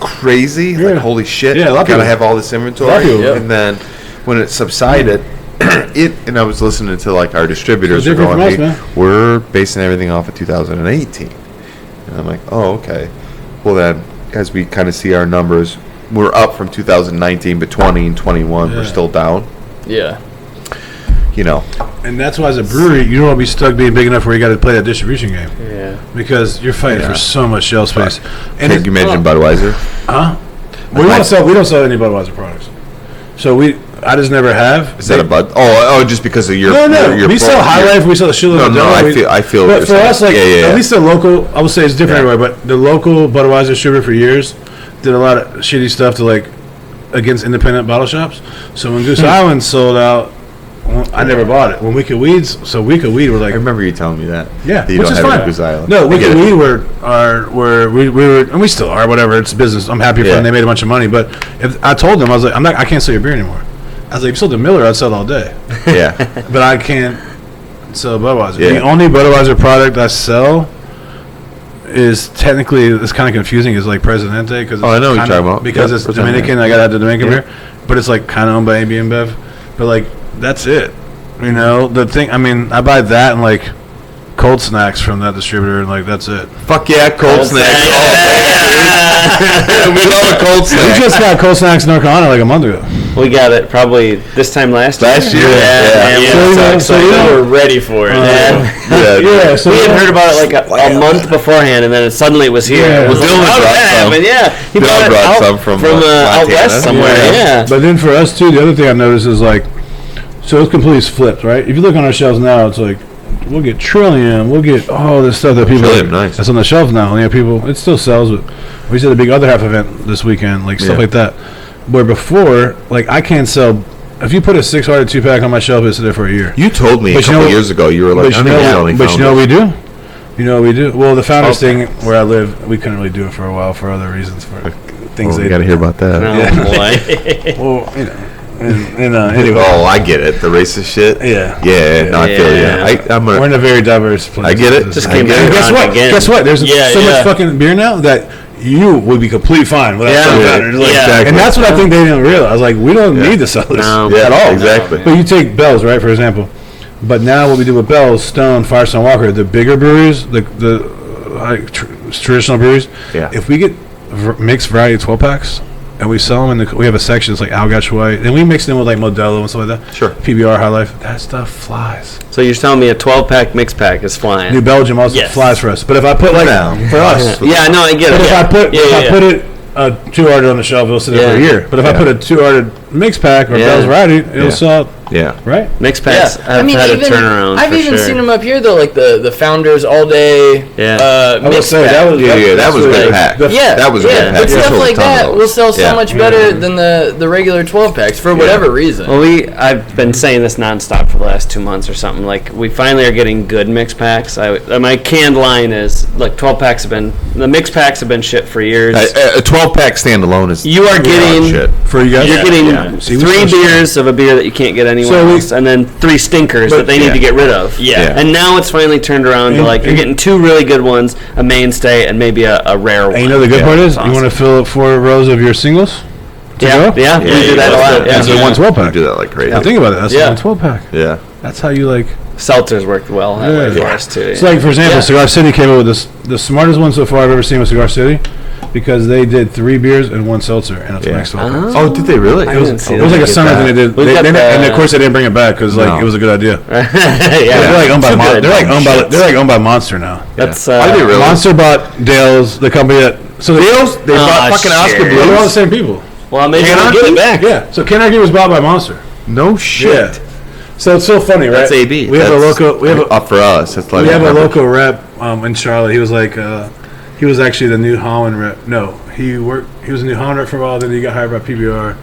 crazy. Yeah. Like holy shit, Yeah, a lot of gotta people- have all this a lot of inventory. people- And then when it subsided, and I was listening to like our distributors So are different going, from us, "Hey, we're basing everything off of 2018," and I'm like, oh okay. Well then, as we kind of see our numbers, we're up from 2019, but 20 and 21 we're Yeah. still down. Yeah. You know, And that's why, as a brewery, you don't want to be stuck being big enough where you got to play that distribution game Yeah. because you're fighting Yeah. for so much shelf space. can you imagine Budweiser? Huh? We don't sell any Budweiser products. So I just never have. Is that a Bud? Oh, just because of your No. We sell High Life. We sell the shitload of No, Modelo. I feel. what But you're for saying. us, like yeah. at least the local, I would say it's different Yeah. everywhere. But the local Budweiser distributor for years did a lot of shitty stuff to like against independent bottle shops. So when Goose Island sold out, I never bought it. When Wicked Weeds, so Wicked Weed were like, I remember you telling me that. yeah, that you which don't is have it fine. at Goose Island. No, I get Wicked it. Weed we were, and we still are. Whatever, it's business. I'm happy for Yeah. them. They made a bunch of money. But if I told them, I was like, I can't sell your beer anymore. I was like, if you sold the Miller, I'd sell it all day. Yeah. But I can't sell Budweiser. Yeah. The only Budweiser product I sell is technically, it's kind of confusing, is like Presidente. Cause Oh, I know what you're kinda- talking about. Because Yeah, it's Presidente. Dominican, I got to have the Dominican Yeah. beer. But it's like kind of owned by AB InBev. But like, that's it. You know, the thing, I mean, I buy that and like cold snacks from that distributor and like, that's it. Fuck yeah, cold snacks. We love a cold We snack. just got cold snacks in North Carolina like a month ago. We got it probably this time last year. Last year? Yeah. Yeah. man, So, we you were know- so We're excited. ready for it. Yeah, so We had heard about it like a month beforehand, and then suddenly it was here. Yeah. It was Dylan like, how did brought that some. happen? Yeah, he Dylan brought it brought out some from, out Montana. west somewhere. Yeah. But then for us too, the other thing I noticed is like, so it's completely flipped, right? If you look on our shelves now, it's like we'll get Trillium, we'll get all this stuff that people Trillium, nice. that's on the shelves now. And yeah, people, it still sells. But we did a big other half event this weekend, like stuff Yeah. like that. Where before, like I can't sell. If you put a 6-hearted 2-pack on my shelf, it's there for a year. You told me a But you couple know- years ago, you were like, But I'm you not know, selling but you know what we Founders. do? You know what we do? Well, the Founders thing where I live, we couldn't really do it for a while for other reasons, for things Oh, we they got to hear about that. Oh Yeah. boy. Well, you know, and anyway. Oh, I get it. The racist shit. Yeah. Yeah, no, I feel you. Yeah. I'm We're gonna. in a very diverse place. I get it. Just I came get back it. And guess around what? again. Guess what? There's Yeah, so yeah. much fucking beer now that you would be completely fine without Yeah. selling Yeah. Founders. Like, Yeah. Exactly. And that's what I think they didn't realize. Like, we don't need to sell this No. Yeah, at all. exactly. But you take Bell's, right, for example. But now what we do with Bell's, Stone, Firestone, Walker, the bigger breweries, the traditional breweries, Yeah. if we get mixed variety 12-packs, and we sell them, we have a section that's like Algash White, and we mix them with like Modelo and stuff like that. Sure. PBR, High Life, that stuff flies. So you're telling me a 12-pack mix pack is flying? New Belgium also Yes. flies for us. But if I put like, Now, for us, Yeah, no, I get but it. if I put Yeah, if yeah, I yeah. put it a 2-hearted on the shelf, it'll sit there for a Yeah. year. But if I Yeah. put a 2-hearted mix pack or Yeah. Bell's Variety, it'll Yeah. sell, Yeah. right? Mix packs Yeah, have had a turnaround. I've for even sure. seen them up here though, like the Founders All Day. Yeah. I will mix say pack. that was That was a good pack. Yeah, That was a yeah. good pack. But You stuff sold a like ton of that those. will sell so Yeah. much better than the regular 12 packs for whatever reason. Well, I've been saying this nonstop for the last 2 months or something. Like, we finally are getting good mix packs. My canned line is, like, 12 packs have been, the mix packs have been shit for years. A 12-pack standalone is. You are getting- shit. For you guys, You're getting yeah. See, we 3 still- beers of a beer that you can't get anywhere So we- else, and then 3 stinkers But- that they need yeah. to get rid of. Yeah. And now it's finally turned around to, And- like, you're and- getting 2 really good ones, a mainstay, and maybe a rare one. And you know the good Yeah. part is, Awesome. you want to fill up 4 rows of your singles? to Yeah, go? yeah, we do that a lot. That's Yeah. a 112 You pack. do that like crazy. Now think about it. That's Yeah. a 112 pack. Yeah. That's how you like. Seltzers worked well that way for us, too. It's like, for example, Yeah. Cigar City came up with this, the smartest one so far I've ever seen with Cigar City, because they did 3 beers and 1 seltzer, and it's Yeah. next 12 packs. Oh, did they really? I didn't see It was like a Look at summer that. thing they did. We've got And the- of course they didn't bring it back because like No. it was a good idea. yeah. They're like owned by Too good. they're like owned by Shit. they're like owned by Monster now. That's, Are they really? Monster bought Dale's, the company that so Dale's They bought Ah, fucking Oscar shit. They're all the Blues. same people. Well, maybe we'll get it back. Yeah. So Canarchy was bought by Monster. No shit. Yeah. So it's so funny, right? That's AB. We have a local. We have a, up for us. That's we have a local rep in Charlotte. He was like, he was actually the New Holland rep. No, he was a New Holland rep for a while. Then he got hired by PBR.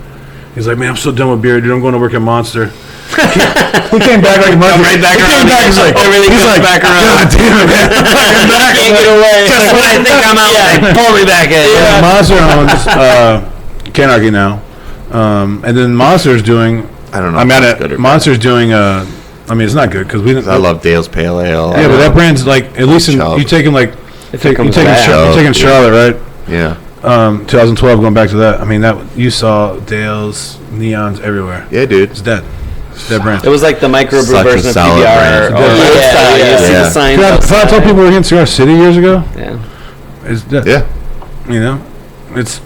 He's like, man, I'm so done with beer, dude. I'm going to work at Monster. He came back like a month. Right back around. He's like, everything comes back around. God damn it, man. I'm fucking back. Can't get away. Just when I think I'm out, they pull me back in. Yeah. Monster owns Canarchy now, and then Monster's doing. I don't know. I'm if at it's good it. or Monster's doing. I mean, it's not good because we didn't. bad. I love Dale's Pale Ale. Yeah, but that brand's like at least in, Chubb. you taking like If it you comes taking back. you taking Charlotte, right? Yeah. 2012, going back to that. I mean, that you saw Dale's neons everywhere. Yeah, dude. It's dead. It's dead brand. It was like the microbrew Such a version of solid PBR. brand. Or Yeah, lifestyle. yeah. You see Yeah. the signs If I outside. told people we were in Cigar City years ago, Yeah. it's dead. Yeah. You know, it's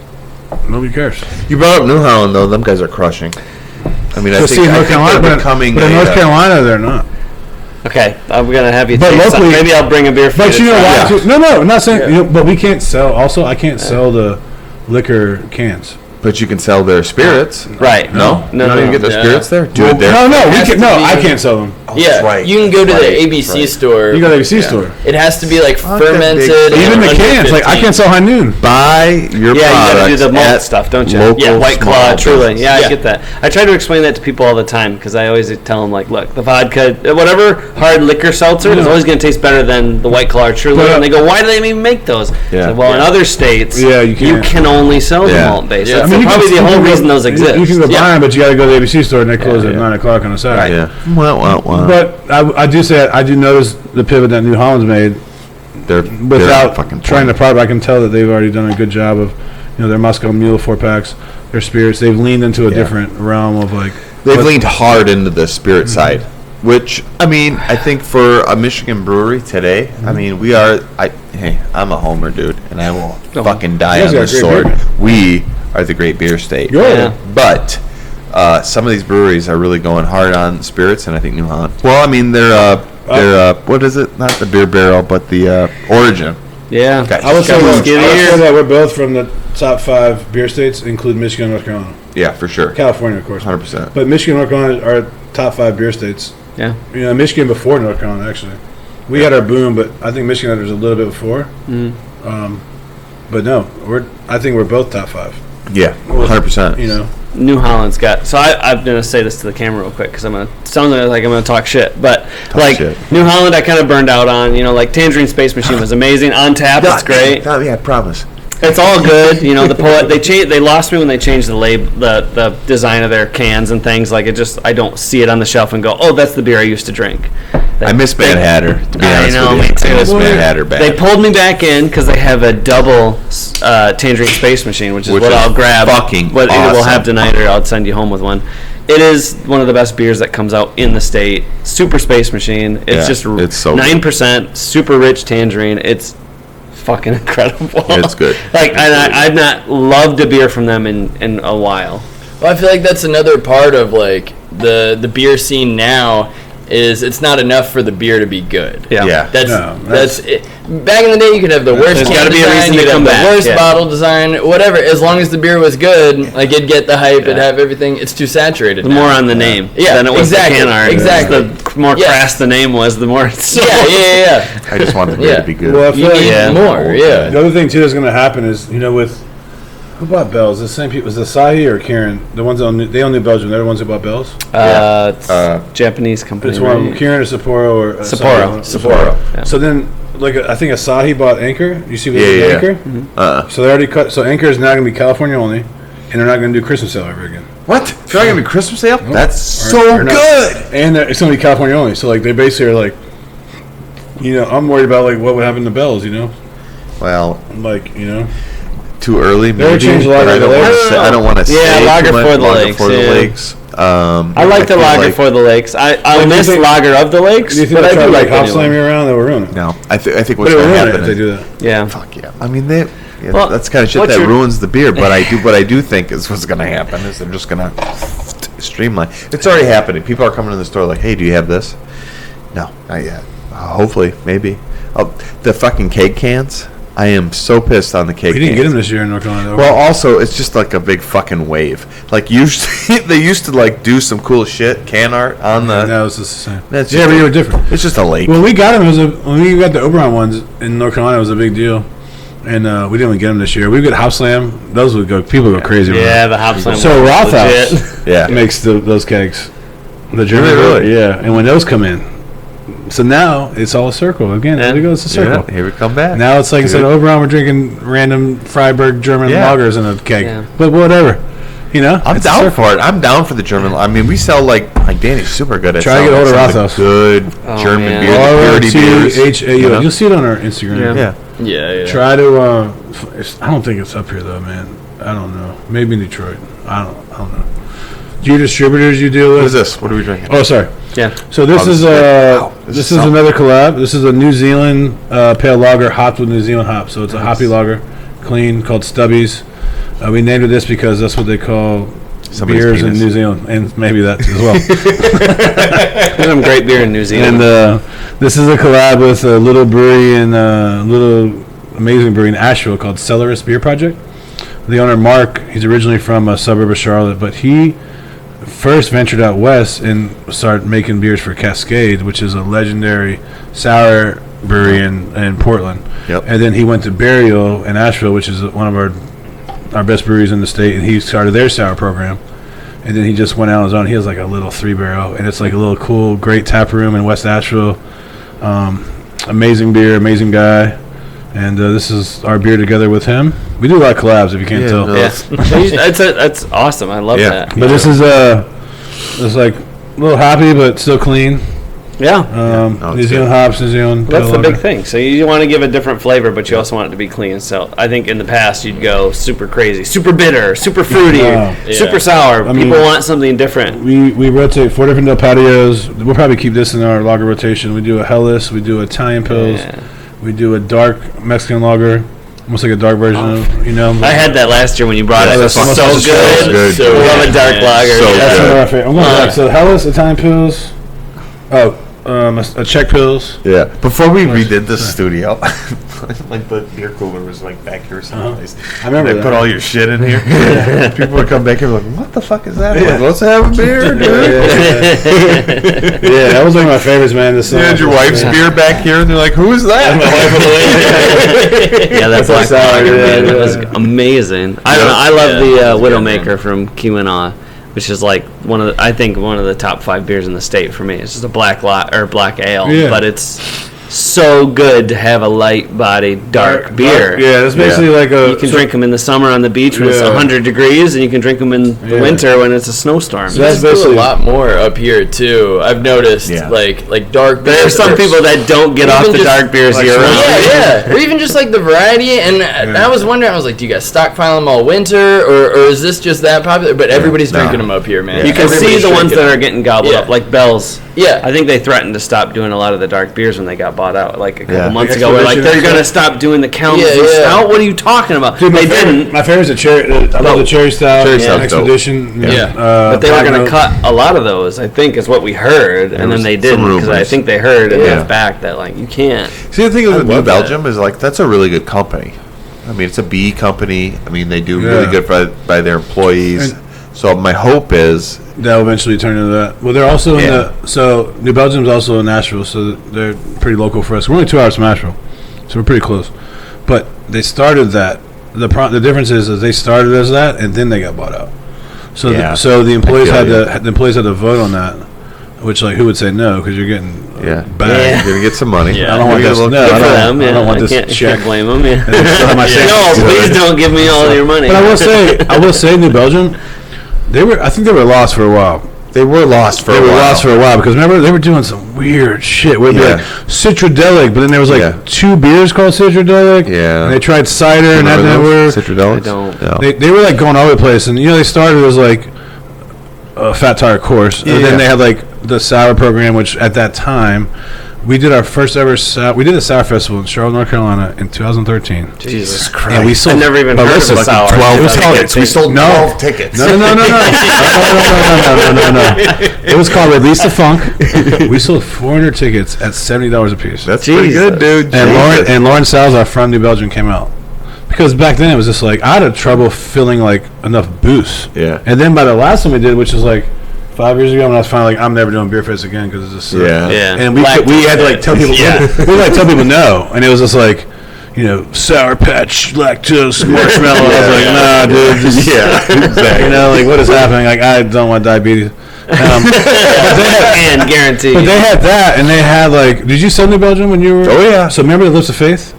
nobody cares. You brought up New Holland, though. Them guys are crushing. I mean, I So think, see, in I North think Carolina, they're but becoming in North Carolina, they're not. Okay, I'm gonna have you But taste some. locally- Maybe I'll bring a beer for But you. you know to try. why? Yeah. too? No, I'm not saying. You know, but we can't sell. Also, I can't sell the liquor cans. But you can sell their spirits. Right. No? No, You don't no. even get their no. spirits there? Do it there? No, we has can. to No, be- I can't sell them. Yeah, right. you can go to Right, the ABC right. store. You go to the ABC store. It has to be like Fuck that fermented. big- and Even the under cans. Like I 15. can't sell High Noon. Buy your Yeah, you gotta do products the malt at stuff, don't you? local Yeah, White Claw, small Truly. business. Yeah, Yeah. I get that. I try to explain that to people all the time because I always tell them, like, look, the vodka, whatever hard liquor seltzer is always going to taste better than the White Claw or Truly. But, and they go, why do they even make those? Yeah. So, well, in other states, Yeah, you you can't. can only sell the Yeah. malt base. Yeah. That's I mean, probably the whole reason those exist. You can go Yeah. buy them, but you got to go to the ABC store and they close at yeah. 9 o'clock on a Saturday. Yeah. Well. But I do say I do notice the pivot that New Holland's made they're without fucking trying to product. I can tell that they've already done a good job of, their Moscow Mule 4-packs, their spirits. They've leaned into a Yeah. different realm of like. They've but- leaned hard into the spirit side, which I mean, I think for a Michigan brewery today, I mean, we are. Hey, I'm a homer, dude, and I will fucking die You guys on got this great sword. beer. We are the great beer state. Yeah. But some of these breweries are really going hard on spirits, and I think New Holland. Well, I mean, they're what is it? Not the beer barrel, but the Origin. Yeah. Okay. I would say Got that, those we're both from the top 5 beer states, include Michigan and North Carolina. Yeah, for sure. California, of course. 100%. But Michigan and North Carolina are top 5 beer states. Yeah. Michigan before North Carolina, actually. We had our boom, but I think Michigan was a little bit before. But no, I think we're both top 5. Yeah, 100%. New Holland's got. So I'm gonna say this to the camera real quick because I'm gonna sound like I'm gonna talk shit, but like shit. New Holland, I kind of burned out on. Like Tangerine Space Machine was amazing on tap. It's great. Yeah, I promise. It's all good. The poet they lost me when they changed the the design of their cans and things. Like it just I don't see it on the shelf and go, oh, that's the beer I used to drink. I miss Mad Hatter, to be honest know, with you. me too. I miss Mad Hatter bad. They pulled me back in because they have a double Tangerine Space Machine, which is Which what is I'll grab. fucking what either we'll awesome. have tonight or I'll send you home with one. It is one of the best beers that comes out in the state. Super Space Machine. It's Yeah, just it's so 9%, super rich tangerine. It's fucking incredible. It's good. Like, and I've not loved a beer from them in a while. Well, I feel like that's another part of like the beer scene now. Is it's not enough for the beer to be good. Yeah. That's it. Back in the day, you could have the worst There's can gotta be a design, reason you to could have come the back, worst yeah. bottle design, whatever. As long as the beer was good, like it'd get the hype, it'd have everything. It's too saturated. The now. more on the name Yeah, than it was exactly, the can art. exactly. The more Yeah. crass the name was, the more it's sold. Yeah. I just want the beer Yeah. to be good. Well, I You feel need like more. Yeah. the other thing too that's going to happen is with who bought Bell's? The same people. Was it Asahi or Kirin? The ones that they own New Belgium. They're the ones who bought Bell's. It's Japanese company. It's one right? Kirin or Sapporo or Sapporo. Sapporo. Yeah. So then, I think Asahi bought Anchor. You see what Yeah, they did yeah. Anchor? Mm-hmm. So they already cut. So Anchor is now going to be California only, and they're not going to do Christmas sale ever again. What? It's not going to be Christmas sale? That's so They're not- good. And it's going to be California only. So they basically are like, I'm worried about what would happen to Bell's. Well, too early. They would Maybe, change a lot but of I don't the wanna lakes. say- I don't want to say Yeah, too lager much. for the Lager lakes, for the yeah. lakes. I like the feel lager like- for the lakes. I do you miss think- lager of the lakes, Do you think but they I try do to like hop the slam new you one. around? They will ruin it. No, I think But what's it will going to ruin it happen if they is, do that. Yeah. fuck yeah. I mean, that's the kind of shit what's that your- ruins the beer. But what I do think is what's going to happen is they're just going to streamline. It's already happening. People are coming to the store like, hey, do you have this? No, not yet. Hopefully, maybe. Oh, the fucking keg cans. I am so pissed on the cake. We didn't get cans. them this year in North Carolina. Well, also, it's just like a big fucking wave. Like usually, they used to like do some cool shit, can art on the. no, it's just the same. That's Yeah, just but a- they were different. It's just a lake. When we got them, when we got the Oberon ones in North Carolina, it was a big deal. And we didn't get them this year. We get Hop Slam. Those would go. People go crazy. with Yeah, them. the hop slam. So was Roth legit. House Yeah. makes those cakes. The German Really? Yeah, and when those come in, so now it's all a circle again. Yeah. There goes the circle. Yeah, here we come back. Now it's like instead of Dude. Oberon, we're drinking random Freiburg German Yeah. lagers in a cake. Yeah. But whatever, you know. I'm it's a down circle. for it. I'm down for the German. I mean, we sell like Danny's super good at Try to get selling hold of some Rathaus. good Oh, German man. beer, the purity beers. ROTHAU. you know? You'll see it on our Instagram. Yeah. Yeah. Yeah. Try to. I don't think it's up here though, man. I don't know. Maybe in Detroit. I don't know. Do your distributors you deal with? What is this? What are we drinking? Oh, sorry. Yeah. So this Oh, is wow. this This is is something. another collab. This is a New Zealand pale lager hopped with New Zealand hops. So it's a hoppy lager, clean, called Stubbies. We named it this because that's what they call Somebody's beers penis. in New Zealand, and maybe that as well. There's some great beer in New Zealand. And this is a collab with a little brewery and little amazing brewery in Asheville called Cellarus Beer Project. The owner, Mark, he's originally from a suburb of Charlotte, but he first ventured out west and started making beers for Cascade, which is a legendary sour brewery in Portland. Yep. And then he went to Burial in Asheville, which is one of our best breweries in the state, and he started their sour program. And then he just went out on his own. He has like a little 3-barrel, and it's like a little cool, great tap room in West Asheville. Amazing beer, amazing guy. And this is our beer together with him. We do a lot of collabs, if you can't Yeah, tell. no. Yeah. That's awesome. I love Yeah. that. But this is it's like a little hoppy, but still clean. Yeah. No, New it's Zealand good. hops, New Zealand. That's the pale big lager. thing. So you want to give a different flavor, but you also want it to be clean. So I think in the past you'd go super crazy, super bitter, super fruity, Oh. super sour. I mean- People want something different. We rotate 4 different Del Patios. We'll probably keep this in our lager rotation. We do a Helles, we do Italian Pils, Yeah. we do a dark Mexican lager, almost like a dark version of, you know. I had that last year when you brought Yeah, it. It that's was so fucking good. good. So I love a dark lager. So yeah. That's good. one of my favorite. I'm going back. So Helles, Italian Pils. A Czech Pils. Yeah. Before we redid the studio, like the beer cooler was like back here someplace. I remember They that. put all your shit in here. People would come back here like, "What the fuck is that?" I'm like, let's have a beer, dude. Yeah, that was one of my favorites, man. This You had your wife's beer back here, and they're like, "Who is that?" Yeah, that black sour, lager, yeah, man, that yeah. was amazing. I don't know. I love the Widowmaker from Keweenaw, which is like one of the top 5 beers in the state for me. It's just a black ale, Yeah. but it's so good to have a light-bodied dark beer. Yeah, that's basically like a. You can drink them in the summer on the beach when it's Yeah. 100 degrees, and you can drink them in the Yeah. winter when it's a snowstorm. So that's That's basically- a lot more up here too. I've noticed, Yeah. like dark. There are beers some are- people that don't get off Even the just, dark beers like, year round. Yeah, or even just like the variety. And I was wondering, I was like, do you guys stockpile them all winter, or is this just that popular? But everybody's No. drinking them up here, man. You can see Everybody's the ones drinking that are them. getting gobbled Yeah. up, like Bell's. Yeah. I think they threatened to stop doing a lot of the dark beers when they got bought out, like a couple Yeah. months Like ago. We're like, Expedition they're and going to stop doing the Count Yeah, yeah. Stout. What are you talking about? Dude, They didn't, My favorite's a cherry. I love the cherry stout. Cherry stout's dope. Expedition. Yeah. but they were Black going Note. to cut a lot of those. I think is what we heard, and then was they some didn't because I rumors. think they heard and Yeah. it's back that like you can't. See, the thing with New love that. Belgium is like that's a really good company. I mean, it's a B company. I mean, they do really Yeah. good by their employees. And- So my hope is, That'll eventually turn into that. Well, they're also in Yeah. so New Belgium's also in Nashville, so they're pretty local for us. We're only 2 hours from Nashville, so we're pretty close. But they started that. The difference is they started as that, and then they got bought out. So Yeah. the employees I had feel to vote on that, which like who would say no because you're getting yeah, bad. you're gonna get some money. Yeah. I don't want You're this. gonna No, look- I For don't, them, yeah. I don't want this can't, check. can't blame them. Yeah. On my Yeah. No, sandwich. please don't give me all your money. But I will say, New Belgium, I think they were lost for a while. They were lost for They a were while. lost for a while because remember they were doing some weird shit. We'd be Yeah. like Citradelic, but then there was like Yeah. 2 beers called Citradelic. Yeah. And they tried cider and that didn't work. Citradelics? I don't. No. They were like going all over the place, and they started as like a Fat Tire course, Yeah, and then yeah. they had like the sour program, which at that time We did our first ever we did a sour festival in Charlotte, North Carolina in 2013. Jesus And we sold. I've never even but heard listen, of a sour. 12 It was called- tickets. We sold 12 tickets. No. No. It was called Release the Funk. We sold 400 tickets at $70 a piece. That's pretty good, dude. And Lauren Salazar from New Belgium came out. Because back then it was just like, I had trouble filling like enough booths. Yeah. And then by the last one we did, which was like 5 years ago, when I was finally like, I'm never doing beer fest again because it's just Yeah. And we had to like tell people, we had to tell people no, and it was just like, Sour Patch, lactose, marshmallow. I was like, nah, dude, just, exactly. like what is happening? Like I don't want diabetes. And guaranteed. But they had that, and they had like, did you sell New Belgium when you were? Oh yeah. So remember the Lips of Faith?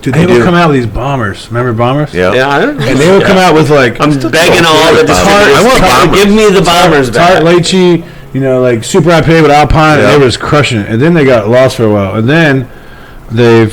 Dude, they would come out with these bombers. Remember bombers? Yeah. Yeah, I don't know. And they would come out with like I'm begging all the distributors. I want bombers. Give me the bombers back. tart lychee, like super IPA with Alpine, and they were just crushing it. And then they got lost for a while, and then they're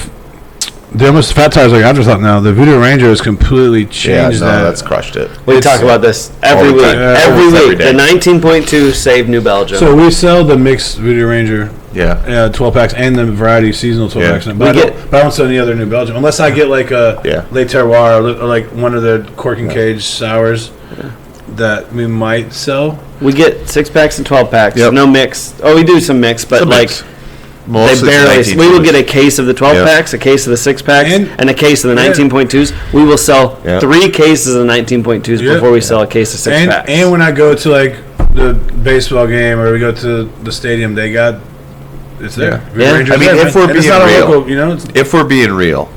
almost Fat Tire's like afterthought now. The Voodoo Ranger has completely changed that. that's crushed it. We talk about this every all the week. time. Every Almost week. every day. The 19.2 Save New Belgium. So we sell the mixed Voodoo Ranger, Yeah. 12 packs, and the variety seasonal 12 packs. Yeah. But I don't sell any other New Belgium unless I get like a Le Terroir or like one of the Cork and Cage sours that we might sell. we get 6 packs and 12 packs. Yep. No mix. Oh, we do some mix, but Some like mix. they Mostly barely. We will 19s. get a case of the 12 Yep. packs, a case of the 6 packs, and a case of the 19.2s. We will sell 3 cases of the 19.2s before we sell a case of 6 packs. And when I go to like the baseball game or we go to the stadium, they got it's there. Yeah. Rangers I mean, there, if man. we're And it's being not a real. local, If we're being real,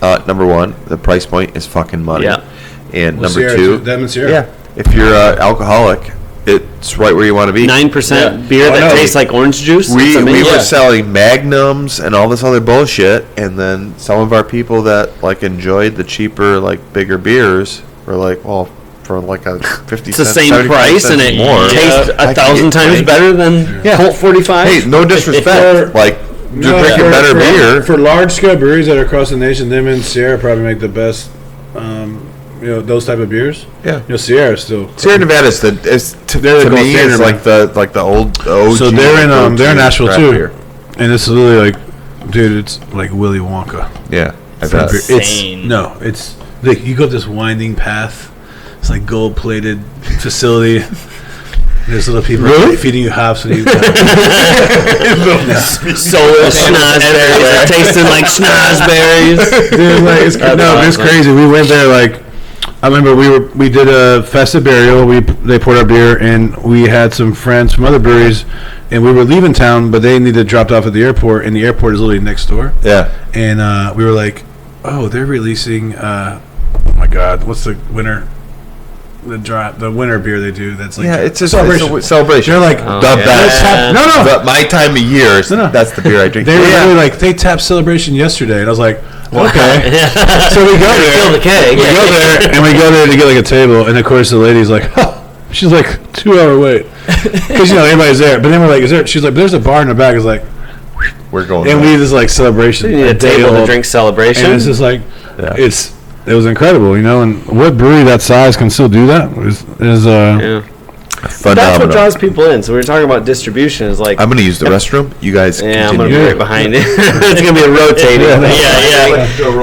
number one, the price point is fucking money. Yeah. And Well, number Sierra, two, Devon and Sierra. yeah, if you're alcoholic, it's right where you want to be. 9% beer that no. tastes like orange juice. We It's amazing. were selling Magnums and all this other bullshit, and then some of our people that like enjoyed the cheaper, like bigger beers were like, well, for like a 50 It's the cents, same 75 price, and cents it more. tastes I can 1,000 get times drinks. better than Colt 45. Hey, no disrespect. like you're drinking better beer. For large scale breweries that are across the nation, them and Sierra probably make the best. Those type of beers. Yeah. Sierra still. Sierra Nevada is to gold me standard, it's like the old OG. So they're in they're in Nashville craft too, beer. and it's literally like, dude, it's like Willy Wonka. Yeah, I For bet. beer. It's like you go up this winding path. It's like gold plated facility. There's little people feeding you hops and you. Solar schnozberries. Tasting like schnozberries. Dude, like it's crazy. We went there like. I remember we did a festive burial. They poured our beer, and we had some friends from other breweries, and we were leaving town, but they needed dropped off at the airport, and the airport is literally next door. Yeah. And we were like, "Oh, they're releasing. Oh my God, what's the winter? The winter beer they do. That's like It's a celebration. celebration. They're like the best. No. But my time of year. No. That's the beer I drink. They were really like they tapped Celebration yesterday, and I was like, okay. So we go there. Fill the keg. We go there, and we go there to get like a table, and of course the lady's like, she's like 2-hour wait, because everybody's there. But then we're like, is there? She's like, there's a bar in the back. It's like, We're going. and we just like celebration. You need a day table to old. drink celebration. And it's just like, it was incredible, and what brewery that size can still do that is Yeah. That's what phenomenal. draws people in. So we were talking about distribution. Is like I'm going to use the restroom. You guys yeah, I'm gonna continue. be right behind it. It's gonna be a rotating. Yeah.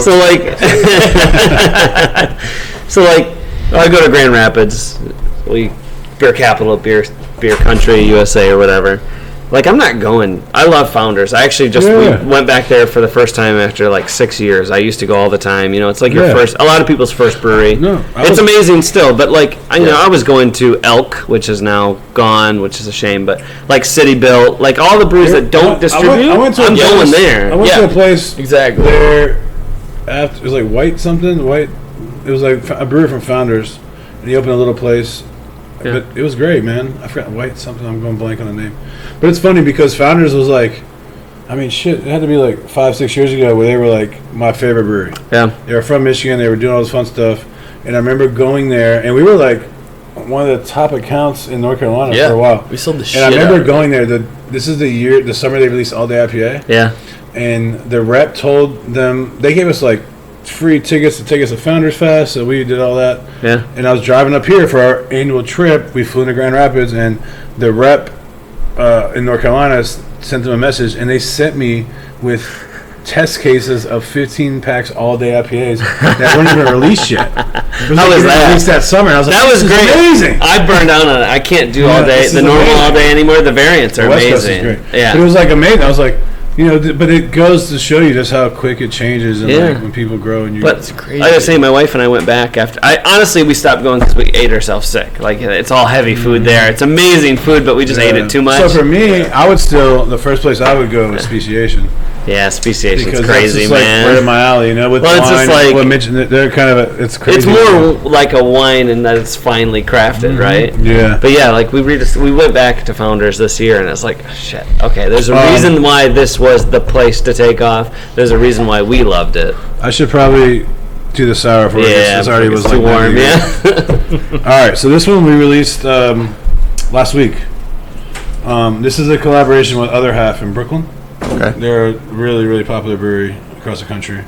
So like, I go to Grand Rapids, beer capital, beer country, USA or whatever. Like I'm not going. I love Founders. I actually just we went back there for the first time after like 6 years. I used to go all the time. It's like your first. A lot of people's first brewery. It's amazing still, but like I was going to Elk, which is now gone, which is a shame. But like City Built, like all the breweries that don't distribute, I'm going there. I went to a place Exactly. there. After it was like White something. White. It was like a brewer from Founders, and he opened a little place. Yeah. But it was great, man. I forgot White something. I'm going blank on the name. But it's funny because Founders was like, I mean, shit. It had to be like 5-6 years ago where they were like my favorite brewery. Yeah. They were from Michigan. They were doing all this fun stuff, and I remember going there, and we were like one of the top accounts in North Carolina for a while. We sold the shit. And I remember out. going there. This is the summer they released All Day IPA. Yeah. And the rep told them they gave us like free tickets to take us to Founders Fest, so we did all that. Yeah. And I was driving up here for our annual trip. We flew into Grand Rapids, and the rep in North Carolina sent them a message, and they sent me with test cases of 15 packs all day IPAs that weren't even released yet. How was that? Released that summer. And I was like, That was this is great. amazing. I burned down on it. I can't do all day this the is normal amazing. all day anymore. The variants are The West Coast amazing. is great. Yeah. But it was like amazing. I was like, but it goes to show you just how quick it changes and like when people grow and you. But like I was saying, my wife and I went back after. Honestly, we stopped going because we ate ourselves sick. Like it's all heavy food there. It's amazing food, but we just ate it too much. So for me, I would still the first place I would go is speciation. Yeah, speciation's Because crazy, that's just man. like right in my alley, with Well, it's wine. just like- well, they're kind of it's crazy. It's more like a wine in that it's finely crafted, right? Yeah. But yeah, like we went back to Founders this year, and it's like, shit. Okay, there's a reason why this was the place to take off. There's a reason why we loved it. I should probably do the sour for it. Yeah, This already was it's too like warm. 90 Yeah. All right, so this one we released last week. This is a collaboration with Other Half in Brooklyn. Okay. They're a really, really popular brewery across the country.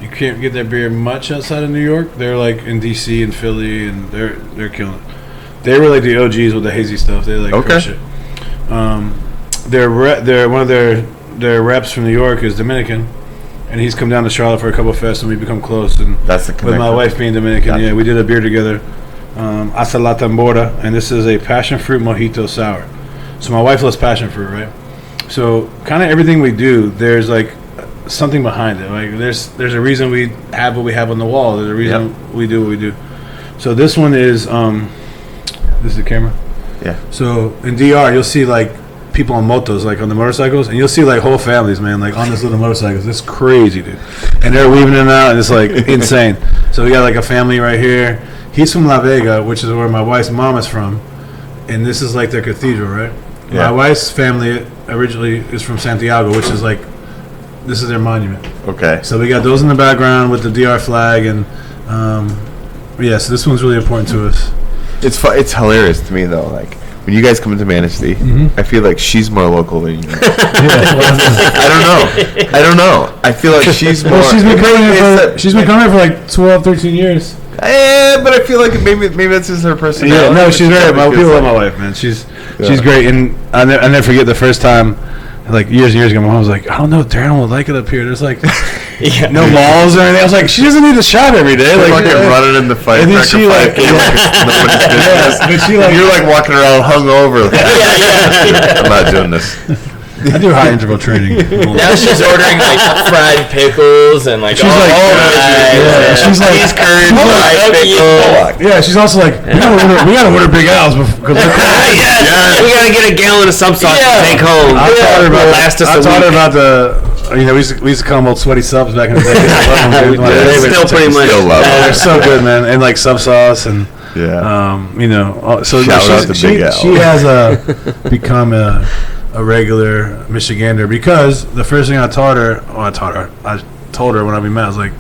You can't get their beer much outside of New York. They're like in DC and Philly, and they're killing it. They were like the OGs with the hazy stuff. They like crush it. They're one of their reps from New York is Dominican, and he's come down to Charlotte for a couple of fests, and we become close. And That's the with my connection. wife being Dominican, Gotcha. yeah, we did a beer together. Hasta la Tambora, and this is a passion fruit mojito sour. So my wife loves passion fruit, right? So kind of everything we do, there's like something behind it. Like there's a reason we have what we have on the wall. There's a reason we do what we do. So this one is this is the camera. Yeah. So in DR, you'll see like people on motos, like on the motorcycles, and you'll see like whole families, man, like on this little motorcycles. It's crazy, dude. And they're weaving them out, and it's like insane. So we got like a family right here. He's from La Vega, which is where my wife's mom is from, and this is like their cathedral, right? Yeah. My wife's family originally is from Santiago, which is like this is their monument. Okay. So we got those in the background with the DR flag, and so this one's really important to us. It's hilarious to me though. Like when you guys come into Manistee, I feel like she's more local than you. I don't know. I feel like she's more. Well, she's been coming here for like 12, 13 years. But I feel like maybe that's just her personality. Yeah, no, she's great. My people love my wife, man. She's great, and I never forget the first time, like years and years ago. My mom was like, "I don't know, Darren will like it up here." There's like no malls or anything. I was like, "She doesn't need to shop every day." Like running in the fight. And then she like, you're like walking around hungover. I'm not doing this. I do high interval training. Now she's ordering like fried pickles and like She's like, she's like, Cheese curd, fried pickle. yeah. She's also like, we gotta order Big Al's because We gotta get a gallon of sub sauce to take home. I taught her about Last us I a taught her week. about we used to call them old sweaty subs back in the day. Still pretty much. Still love They're it. so good, man, and like sub sauce and Yeah. So Shout out to Big Al. she has become a regular Michigander because the first thing I told her when we met, I was like,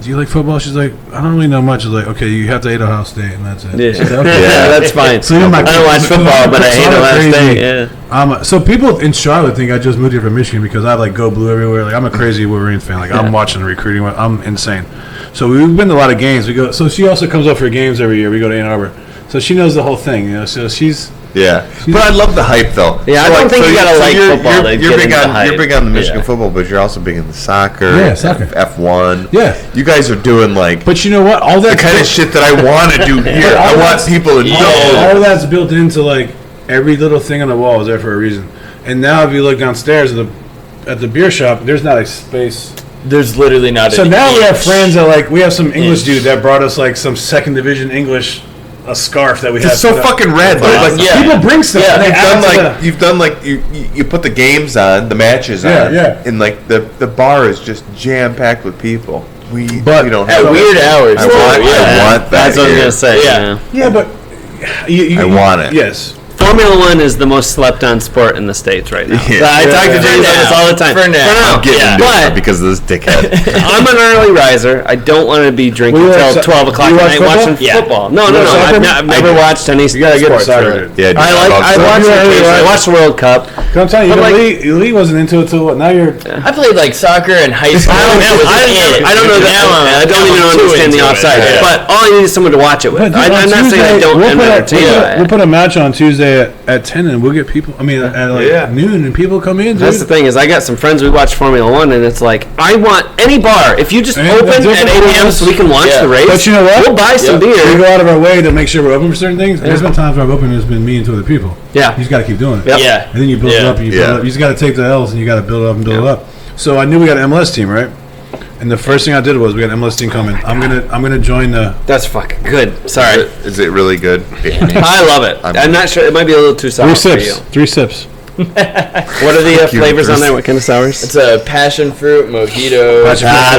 "Do you like football?" She's like, "I don't really know much." I was like, "Okay, you have to hate Ohio State, and that's it." Yeah, She's like, okay. that's fine. So you're I don't watch football, but I hate Ohio State. Yeah. So people in Charlotte think I just moved here from Michigan because I like go blue everywhere. Like I'm a crazy Wolverine fan. Like I'm watching the recruiting. I'm insane. So we've been to a lot of games. We go. So she also comes up for games every year. We go to Ann Arbor. So she knows the whole thing. So she's. Yeah, but I love the hype though. Yeah, I don't think you gotta like football to You're get big into on the hype. you're big on the Michigan Yeah. football, but you're also big in the soccer. Yeah, soccer. F1. Yeah. You guys are doing like But you know what? All the that kind of shit that I want to do here. all I want that's- people to all know. that's built into like every little thing on the wall is there for a reason. And now if you look downstairs at the beer shop, there's not a space. There's literally not. So an now we have inch. friends that like we have some English Inch. dude that brought us like some second division English a scarf that we have. It's so fucking rad. But like, Yeah. People bring stuff. Yeah, and they you've done like you put the games on, the matches Yeah, on, yeah. and like the bar is just jam packed with people. We don't At have weird that. hours. I want that. That's what I was here. gonna say. Yeah. Yeah, but I want it. Yes. Formula One is the most slept on sport in the States right now. Yeah. I talk to Yeah. James about this all the time. For now. I'm getting Yeah. into it But because of this dickhead. I'm an early riser. I don't want to be drinking Well, until so- 12 o'clock you at watch night football? watching Yeah. football. No, You no, watch no. soccer? I've never watched any You gotta get sports. soccer, Really. dude. Yeah, I watched the World Cup. I'm telling you, But, like- Lee wasn't into it till what? Now you're. I played like soccer in high school. I don't know that. I don't even understand the offside. Yeah. But all I need is someone to watch it with. But, dude, I'm on not saying I Tuesday, don't. I'm entertained. We'll put a match on Tuesday at 10, and we'll get people. I mean, at like noon, and people come in. That's the Dude. thing is, I got some friends we watch Formula One, and it's like I want any bar. If you just And open the at different 8 a.m. so we can watch Yeah. the race, But you know what? We'll buy some We beer. go out of our way to make sure we're open for certain things. And there's been times where I've opened and it's been me and two other people. Yeah. You just got to keep doing it. Yep. Yeah. And then you build it Yeah. up and you build it up. You just got to take the L's and you got to build it up and build it up. So I knew we got an MLS team, right? And the first thing I did was we got an MLS team coming. I'm gonna join the. That's fucking good. Sorry, Is it really good? I love it. I'm not sure. It might be a little too sour for you. 3 sips. What are the flavors on there? What kind of sours? It's a passion fruit mojito.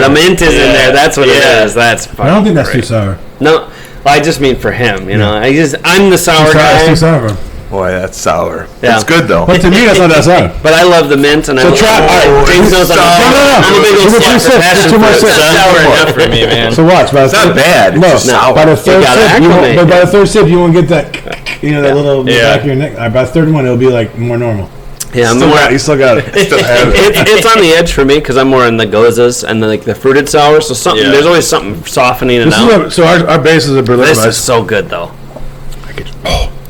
The mint is in there. That's what it is. That's. I don't think that's great. too sour. No, I just mean for him. You know, I'm the sour It's guy. too sour. Bro. Boy, that's sour. Yeah. It's good though. But to me, that's not that sour. But I love the mint, and I love try- all all right, James knows I'm a big old Give it 2 sucker for sips. passion Two more fruit. sips. So- Sour enough for me, man. So watch. By the not bad. It's No, just sour. by the third gotta sip, you won't, acclimate. but by the third sip, you won't get that, that little in the Yeah. back of your neck. All right, by the third one, it'll be like more normal. Yeah, I'm more. You still got it. It's on the edge for me because I'm more in the gozas and the fruited sour. So something Yeah. there's always something softening it This is out. what, so our base is a Berliner This is Weiss. so good though.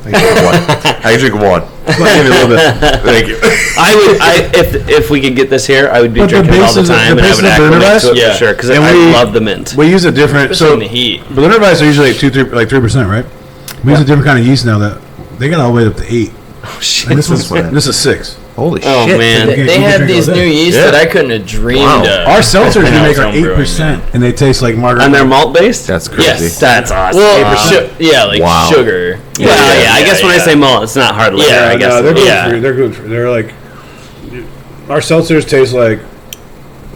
I drink one. Maybe a little bit. Thank you. If we could get this here, I would be But the drinking it all the base is- time, the and I base would is a Berliner acclimate to it Weiss? for sure because And I we- love the mint. We use a different. Especially So in the heat. Berliner Weiss are usually 3%, right? We use a different kind of yeast now that they got all the way up to 8. Oh shit! And this is 6. Holy Oh shit. man! Okay, They we have drink these all new day. yeast Yeah. that I couldn't have dreamed Wow. of. Our seltzers we make are House homebrewing, 8%, and they taste like margarita. And they're malt based. That's crazy. Yes. That's awesome. Well, yeah, like Wow. sugar. yeah. I guess when I say malt, it's not hard liquor. Yeah, I guess. they're good. Yeah. They're good. They're like our seltzers taste like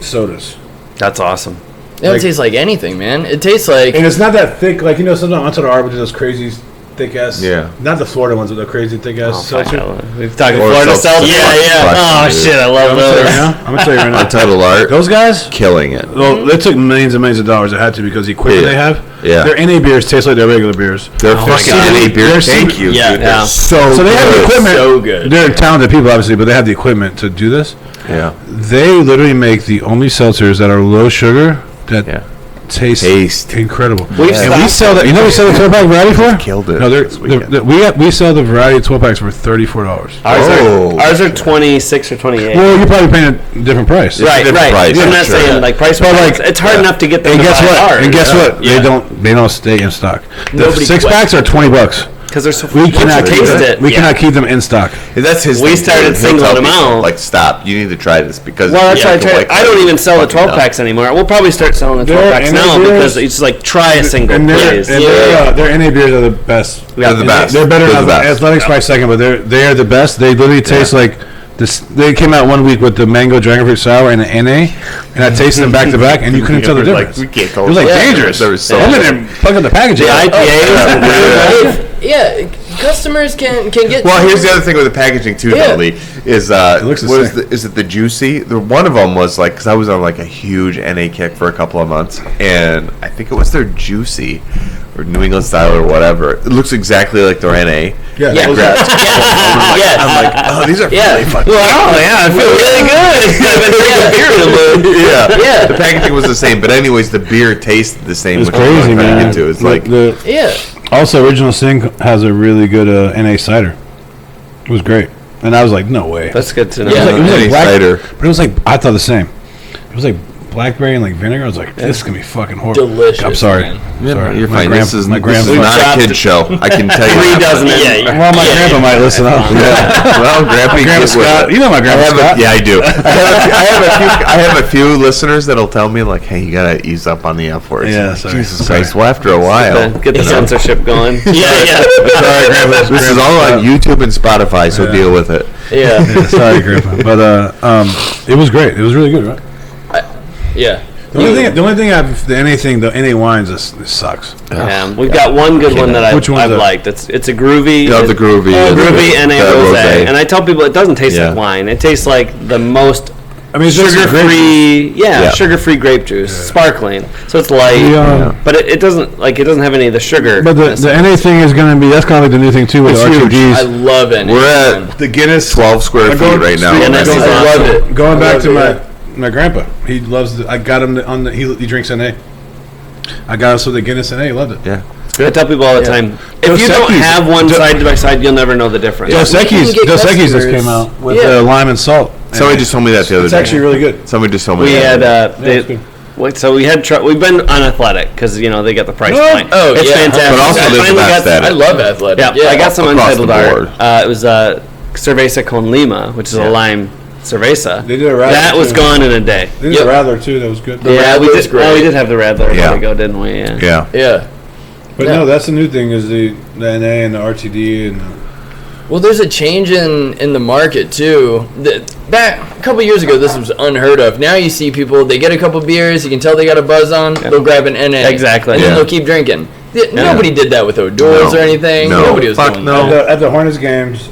sodas, That's awesome. It don't Like- taste like anything, man. It tastes like and it's not that thick. Like sometimes on to the arbor those crazy thick ass. Yeah. Not the Florida ones, but the crazy thick ass seltzer. We're talking Or Florida seltzer. seltzer. Yeah. Oh Dude. shit! I love I'm gonna tell you right those. now. I'm gonna tell you right now. Untitled Art, Those guys. killing it. Well, they took millions and millions of dollars. They had to because the equipment Yeah. they have. Yeah. Their NA beers taste like their regular beers. They're my God. CBD beer. They're Thank CBD you. Yeah, dude. yeah. They're so So they have the good. equipment. so good. They're talented people, obviously, but they have the equipment to do this. Yeah. They literally make the only seltzers that are low sugar that Yeah. taste incredible. We've And we stopped- sell that. You know, we sell the 12-pack variety for. Killed it No, this weekend. we sell the variety 12-packs for $34. Oh. Ours are 26 or 28. Well, you're probably paying a different price. Right, different right. price, I'm I'm not sure. saying like price, But, but like, it's hard enough to get them. And to guess buy what? ours. And guess what? Yeah. They don't stay in stock. The Nobody 6-packs are $20. Because they're so. We once you cannot keep taste them. it. We yeah. cannot keep them in stock. That's his. We thing, started too. He'll singling tell them people, out. Like, stop. You need to try this because. Well, that's why I people try. like I don't that. even sell the Fucking 12 packs anymore. We'll probably start selling the 12 They're packs NA now beers. because it's just like try a single, And please. their NA beers are the best. They're the best. They're better They're than the best. Athletics by second, but they are the best. They literally taste like this. They came out one week with the mango dragon fruit sour and the NA, and I tasted them back to back, and you couldn't tell the We're like, difference. we can't go. It was like dangerous. There was so. I'm in there plugging the packaging. The IPAs. Yeah, customers can get. Well, here's the other thing with the packaging too, Yeah. though, Lee, is looks the what is, same. is it the juicy? One of them was like, because I was on like a huge NA kick for a couple of months, and I think it was their juicy or New England style or whatever. It looks exactly like their NA. Yeah. Yeah. I grabbed- Yes. I'm like, oh, these are really fucking. Oh yeah, I feel really good. I've been drinking beer in a little. Yeah, Yeah. The packaging was the same, but anyways, the beer tasted the same. It's which is what I'm crazy, trying to man. get to. It's like Yeah. Also, Original Sin has a really good NA cider. It was great, and I was like, no way. That's good to know. Yeah. It was like NA black, cider. but it was like I thought the same. It was like blackberry and like vinegar. I was like, this is gonna be fucking horrible. Delicious, I'm sorry. man. Sorry. You're My fine. This is my this is grandpa. not a kid show. I can tell you. Three that. dozen. Yeah, Well, my grandpa might listen up. Yeah. Well, Grandpa, Grandpa get with Scott. it. You know my grandpa Scott. Yeah, I do. I have a few listeners that'll tell me like, "Hey, you gotta ease up on the F words." Yeah, Like, sorry. Jesus Sorry. Christ. Well, after a while, Get the censorship going. Yeah. Sorry, grandpa. this is all on YouTube and Spotify, so Yeah. deal with it. Yeah. Yeah, sorry, grandpa. But it was great. It was really good, right? Yeah. The only thing the NA wines, this sucks. We've got one good one that Which one's I've that? liked. It's a groovy. You know, the groovy. Groovy NA the rosé. rosé. And I tell people it doesn't taste Yeah. like wine. It tastes like the most I mean, it's just grape juice. sugar-free, Yeah. sugar-free grape juice, sparkling. So it's light, but it doesn't have any of the sugar. But the NA thing is going to be, that's kind of like the new thing too with It's the huge. I RTDs. love it. We're at The Guinness 12 square feet right now. Yeah, And that's that's- I love it. Going I back love to it. my grandpa, he loves. I got him on the. He drinks NA. I got him some of the Guinness NA. He loved it. Yeah. I tell people all the time, if you don't Equis- have one side by side, you'll never know the difference. Dos we can Equis get Dos Equis just customers. came out with Yeah. lime and salt. Somebody just told me that the other It's day. actually really good. Somebody just told me We that. had it's good. so we had we've been on Athletic because they got the price point. Oh, it's yeah. fantastic. But also I they're the finally best got at it. I love athletic. yeah, I got some across the Untitled board. Art. It was Cerveza con Lima, which is a lime cerveza. They did a Radler that was too. gone in a day. They did a Radler too. That was good. Yeah, we Radler's did. great. Oh, we did have the Radler. Yeah. There we go, didn't we? Yeah. Yeah. Yeah. But Yeah. no, that's the new thing is the NA and the RTD and Well, there's a change in the market too. Back a couple years ago, this was unheard of. Now you see people, they get a couple beers, you can tell they got a buzz on, they'll grab an NA. Exactly. And then Yeah. they'll keep drinking. Nobody did that with O'Doors No. or anything. No. Nobody was Fuck doing no. that. at the Hornets games,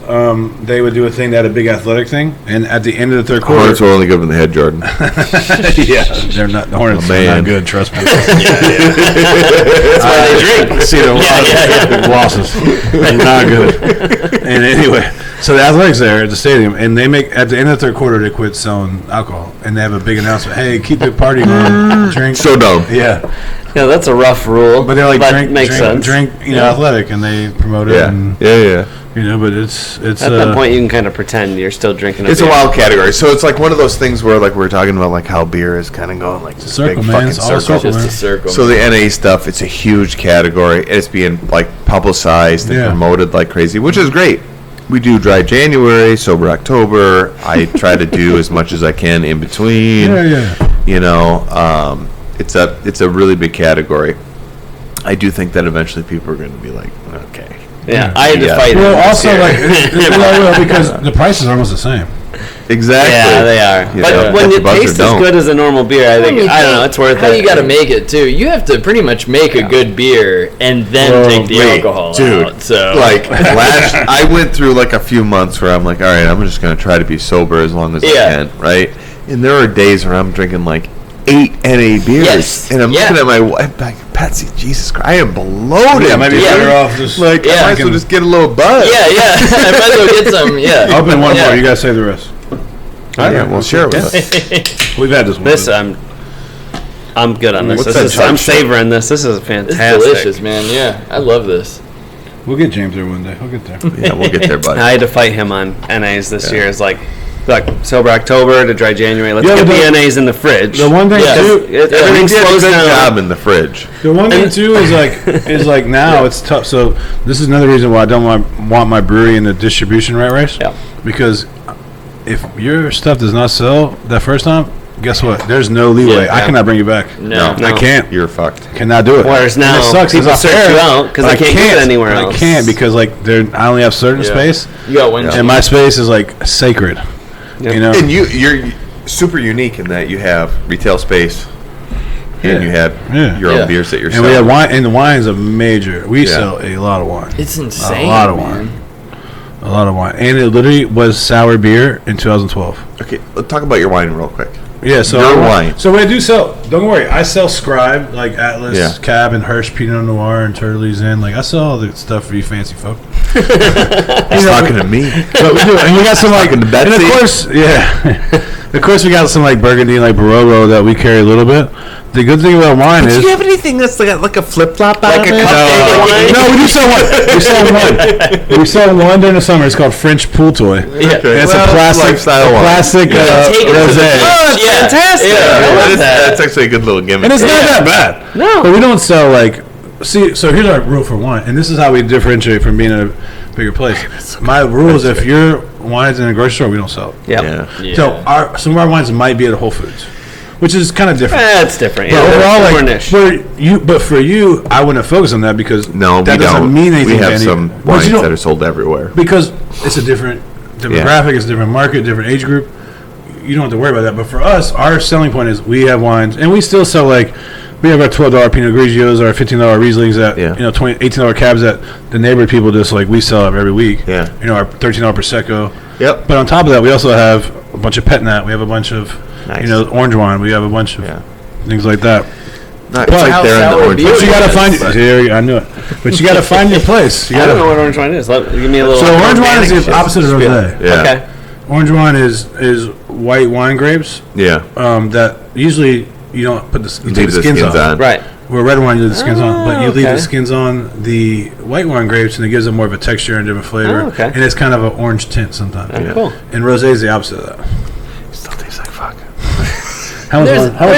they would do a thing that had a big athletic thing, and at the end of the third Hornets quarter, were only good when they had Jordan. yeah, they're not the Hornets. Oh, are man. not good. Trust me. That's why they drink. See the losses. They're not good. And anyway, so the athletics there at the stadium, and they make at the end of the third quarter they quit selling alcohol, and they have a big announcement. Hey, keep the party going. Drink. So dumb. Yeah, Yeah, that's a rough rule. but they're like drink, makes sense. drink. Athletic, and they promote it. Yeah. And, Yeah. but it's At that point, you can kind of pretend you're still drinking. It's a beer. wild category. So it's like one of those things where like we were talking about like how beer is kind of going like this circle, big man. fucking It's all circle. circle, Just a man. circle. So the NA stuff, it's a huge category. It's being like publicized and Yeah. promoted like crazy, which is great. We do dry January, sober October. I try to do as much as I can in between. Yeah. You know, it's a really big category. I do think that eventually people are going to be like, okay. Yeah, I had to Yeah. fight it. Well, this also year. like because the prices are almost the same. Exactly. Yeah, they are. You But know, when the it buzzer tastes as don't. good as a normal beer, I think I don't know. It's worth How it. you got to make it too. You have to pretty much make a good beer and then Well, take the wait, alcohol dude, out. So Like I went through like a few months where I'm like, all right, I'm just gonna try to be sober as long as I Yeah. can, right? And there are days where I'm drinking like 8 NA beers, Yes. and I'm Yeah. looking at my wife, like, Patsy, Jesus Christ, I am bloated. Yeah, maybe dude. better off just Like I might as well just get a little buzz. yeah, I might as well get some. Yeah. open one Yeah. more. You guys say the rest. Yeah, well, share it with us. We've had this one. This I'm good on this. What's This that is, I'm chug savoring this. This is It's fantastic. delicious, man. Yeah, I love this. We'll get James there one day. We'll get there. Yeah, we'll get there, bud. I had to fight him on NAs this year. It's like sober October to dry January. Let's Yeah, get but the NAs in the fridge. The one thing Yeah. too, Everything We did a slows good down. job in the fridge. the one thing too is like now it's tough. So this is another reason why I don't want my brewery in the distribution rat race. Yeah. Because if your stuff does not sell that first time, guess what? There's no leeway. Yeah. I cannot bring you back. No. I can't. You're fucked. Cannot do it. Whereas And now it sucks. people It's not search fair, you out because but they can't get it anywhere but else. I can't because like I only have certain Yeah. space, You got one. and my space is like sacred. Yep. You know. And you're super unique in that you have retail space, and you have your Yeah. own beers that you're And we have selling. wine, and the wine's a major. We Yeah. sell a lot of wine. It's insane. A lot of man. wine. A lot of wine. And it literally was sour beer in 2012. Okay, let's talk about your wine real quick. Yeah, so Your wine. So what I do sell, don't worry, I sell Scribe, like Atlas, Yeah. Cab, and Hirsch Pinot Noir, and Turley's in. Like, I sell all the stuff for you fancy folk. He's talking to me. But we do, and we got some like, Talking to and Betsy. of course, yeah. Of course, we got some like Burgundy, like Barolo that we carry a little bit. The good thing about wine is. have anything that's like a flip flop out Like a cupcake wine? No, we do sell one. We sell one. We sell one during the summer. It's called French Pool Toy. Okay. It's Well, a plastic, lifestyle wine. plastic Take it to the rosé. Oh, it's Yeah. fantastic. Yeah. I love that. That's actually a good little gimmick. And it's not that bad. No. But we don't sell like. See, so here's our rule for wine, and this is how we differentiate from being in a bigger place. My rule is if your wine's in a grocery store, we don't sell it. Yep. Yeah. Yeah. So some of our wines might be at a Whole Foods, which is kind of different. That's different. But Yeah, overall, more like niche. for you, I wouldn't focus on that because No, that we doesn't don't. mean anything. We to have any- some but wines you don't- that are sold everywhere. because it's a different demographic, it's a different market, different age group. You don't have to worry about that. But for us, our selling point is we have wines, and we still sell like We have our $12 Pinot Grigios, our $15 Rieslings, that Yeah. $18 cabs that the neighborhood people just like we sell every week. Yeah. Our $13 Prosecco. Yep. But on top of that, we also have a bunch of pet nat. We have a bunch of Nice. orange wine. We have a bunch of things like that. Not But right there in sour the orange. beer But you gotta is, find but- it. I knew it. But you gotta find your place. You I don't know gotta. what orange wine is. Give me a little. So orange wine is organic the opposite of spiel. rosé. Yeah. Okay. Orange wine is white wine grapes. Yeah. That usually you don't put you Leave take the skins on. Right. Where red wine you leave the skins on, but you leave okay. the skins on the white wine grapes, and it gives them more of a texture and different flavor. Oh, okay. And it's kind of an orange tint sometimes. Yeah. Cool. And rosé is the opposite of that. Still tastes like fuck. How much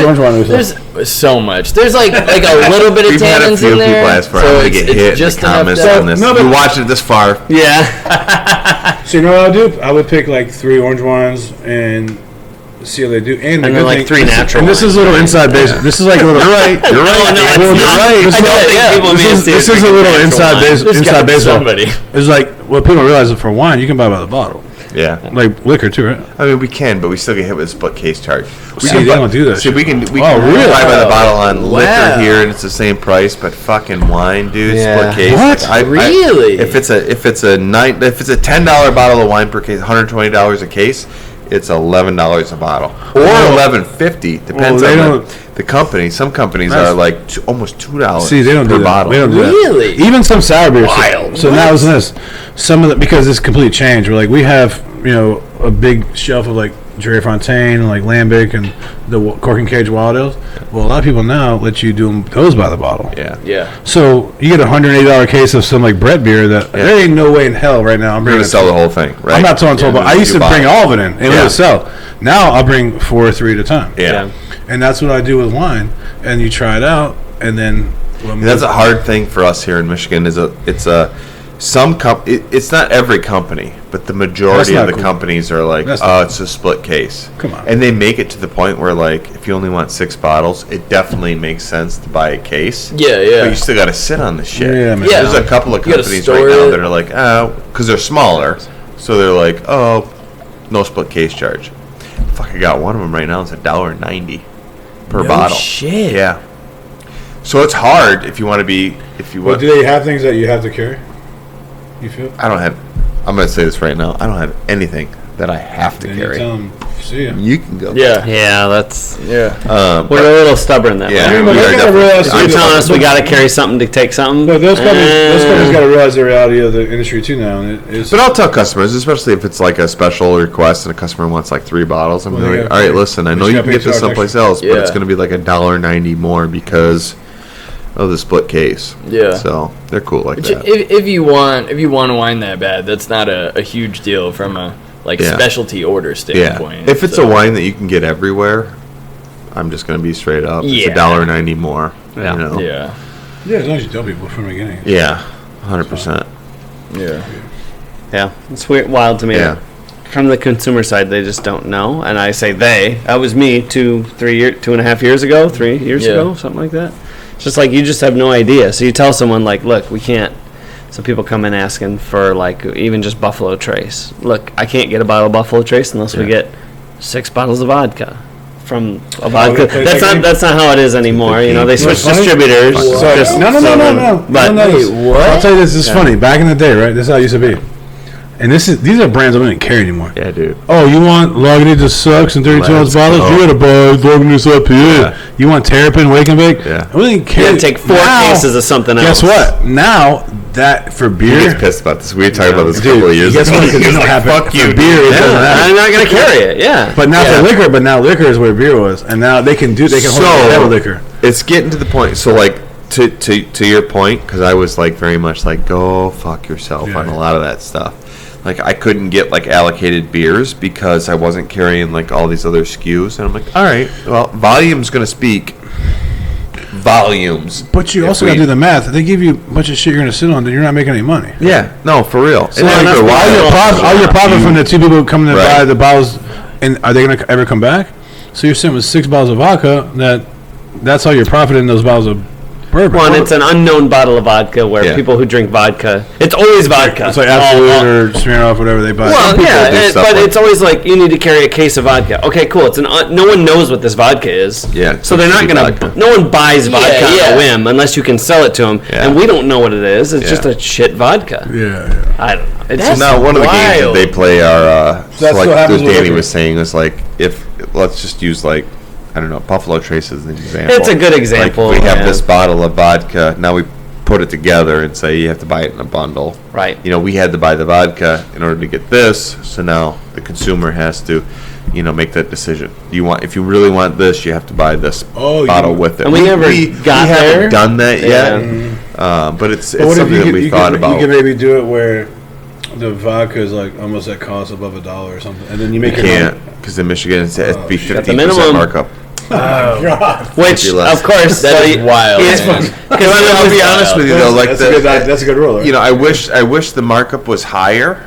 orange wine do we sell? There's so much. There's like a little bit of We've had a tannins few in there. people ask for it. so I'm gonna it's, get it's hit in just the enough comments to, on this. No, but- You watched it this far. Yeah. So you know what I would do? I would pick like 3 orange wines and see how they do. And, the And then good like thing- 3 natural And this is a little inside base. This is like a little. You're right. You're right. No, it's You're not. right. I don't think people may see This it is a drinking little natural inside wine. base. There's Inside gotta be baseball. somebody. It's like what people don't realize is for wine you can buy by the bottle, Yeah. like liquor too, right? I mean, we can, but we still get hit with a split case charge. We See, can they buy- don't do that See, shit. we can Oh, buy really? by the bottle on Wow. liquor here, and it's the same price. But fucking wine, dude, Yeah. split case. What? Really? If it's a $10 bottle of wine per case, $120 a case, it's $11 a bottle, or $11.50. Depends they on don't- the company. Some companies That's- are like almost $2 See, they don't per do that. bottle. They don't do Really? that. Even some sour beers. Wild. So now listen to this. Some of the because it's complete change. We're like we have a big shelf of like Jerry Fontaine and like Lambic and the Cork and Cage Wild Ales. Well, a lot of people now let you do those by the bottle. Yeah. Yeah. So you get a $180 case of some like Brett beer that there ain't no way in hell right now I'm We're bringing gonna sell the whole thing, right? I'm not telling Yeah. but I used to You buy bring it. all of it in and Yeah. let it sell. Now I'll bring 4 or 3 at a time. Yeah. And that's what I do with wine. And you try it out, and then That's a hard thing for us here in Michigan. It's not every company, but the majority That's of not the cool. companies are like, That's oh, not it's a split case. Come on. And they make it to the point where, like, if you only want 6 bottles, it definitely makes sense to buy a case. Yeah, But yeah. you still got to sit on the shit. Yeah, man. Yeah. There's a couple of You gotta companies store right now it. that are like, because they're smaller, so they're like, oh, no split case charge. Fuck, I got one of them right now. It's $1.90 per No bottle. shit. Yeah. So it's hard if you want to be, Well, do they have things that you have to carry? You feel? I don't have. I'm gonna say this right now. I don't have anything that I have to Then you carry. tell 'em, see ya. You can go. Yeah. Yeah, that's. Yeah. We're a little stubborn that Yeah. way. Yeah, but we they are gotta definitely- realize You're too telling that- us we got to carry something to take something. But those companies Uh, got to realize the reality of the industry too now. And it's, But I'll tell customers, especially if it's like a special request and a customer wants like 3 bottles. I'm Well, they like, gotta all right, pay- listen, I they know just you gotta can pay get this $2 someplace extra. else, but it's Yeah. gonna be like $1.90 more because of the split case. Yeah. So they're cool like Which, that. if you want a wine that bad, that's not a huge deal from a Yeah. specialty order Yeah. standpoint. If it's so. a wine that you can get everywhere, I'm just gonna be straight up. It's Yeah. $1.90 more. Yeah. You know? Yeah. yeah, as long as you tell people from the beginning. Yeah. 100%. Yeah. Yeah, it's weird, wild to me. Yeah. From the consumer side, they just don't know, and I say they. That was me 2.5 years ago, 3 years Yeah. ago, something like that. It's just like you just have no idea. So you tell someone like, "Look, we can't." Some people come in asking for like even just Buffalo Trace. Look, I can't get a bottle of Buffalo Trace unless we get 6 bottles of vodka from a vodka. they- That's not how it is anymore. You know, they switch funny? distributors. So, just no. But no, Wait, what? I'll tell you this is funny. Back in the day, right? This is how it used to be. And these are brands I don't even carry anymore. Yeah, dude. Oh, you want Lagunitas Sucks and 32 ounce Let's bottles? go. You gotta buy Lagunitas IPA. Yeah. You want Terrapin Wake and Bake? Yeah. I really you carry. gotta take 4 cases of something else. Guess what? Now that for He beer, gets pissed about this. We were talking about this a dude, couple of years guess ago. what? Because you He's don't like, have it. fuck For you, beer. It doesn't Yeah, matter. I'm not gonna carry it. Yeah. But not Yeah. for liquor. But now liquor is where beer was, and now they can hold that with liquor. It's getting to the point. So, like, to your point, because I was like very much like, go fuck yourself Yeah. on a lot of that stuff. Like, I couldn't get like allocated beers because I wasn't carrying like all these other SKUs, and I'm like, all right, well, volume's gonna speak. Volumes. But you If also we- got to do the math. If they give you a bunch of shit you're going to sit on, then you're not making any money. Yeah, no, for real. So And like, after a while, all your profit from the 2 people coming to Right. buy the bottles, and are they going to ever come back? So you're sitting with 6 bottles of vodka. That's all your profit in those bottles of. bourbon. One, it's an unknown bottle of vodka where Yeah. people who drink vodka, it's always vodka. It's like Absolute or Smirnoff, whatever they buy. Well, people do yeah, stuff but like- it's always like you need to carry a case of vodka. Okay, cool. It's no one knows what this vodka is. Yeah, So they're not shitty gonna. vodka. No one buys vodka on yeah. a whim unless you can sell it to them, Yeah. and we don't know what it is. It's Yeah. just a shit vodka. Yeah. I don't know. It's That's just, Now, one of the games that wild. they play are, That's like what happens with Danny liquor. was saying, is like, if, let's just use like, I don't know, Buffalo Trace as an example. It's a good example, Like, we have yeah. this bottle of vodka, now we put it together and say you have to buy it in a bundle. right. You know, we had to buy the vodka in order to get this, so now the consumer has to, you know, make that decision. If you really want this, you have to buy this Oh, bottle you- with it. And we never got we there. haven't done that yet, Yeah. but it's But what if something you that could, we you thought could, about. you could maybe do it where the vodka is like almost at cost above $1 or something, and then you make You your can't, because in Michigan it's it'd be got the 15% minimum. markup. Which, Be less. of course, That is wild. Yeah. man. Because I'll be honest with you though, like that's a good rule. Right? you know, I wish the markup was higher.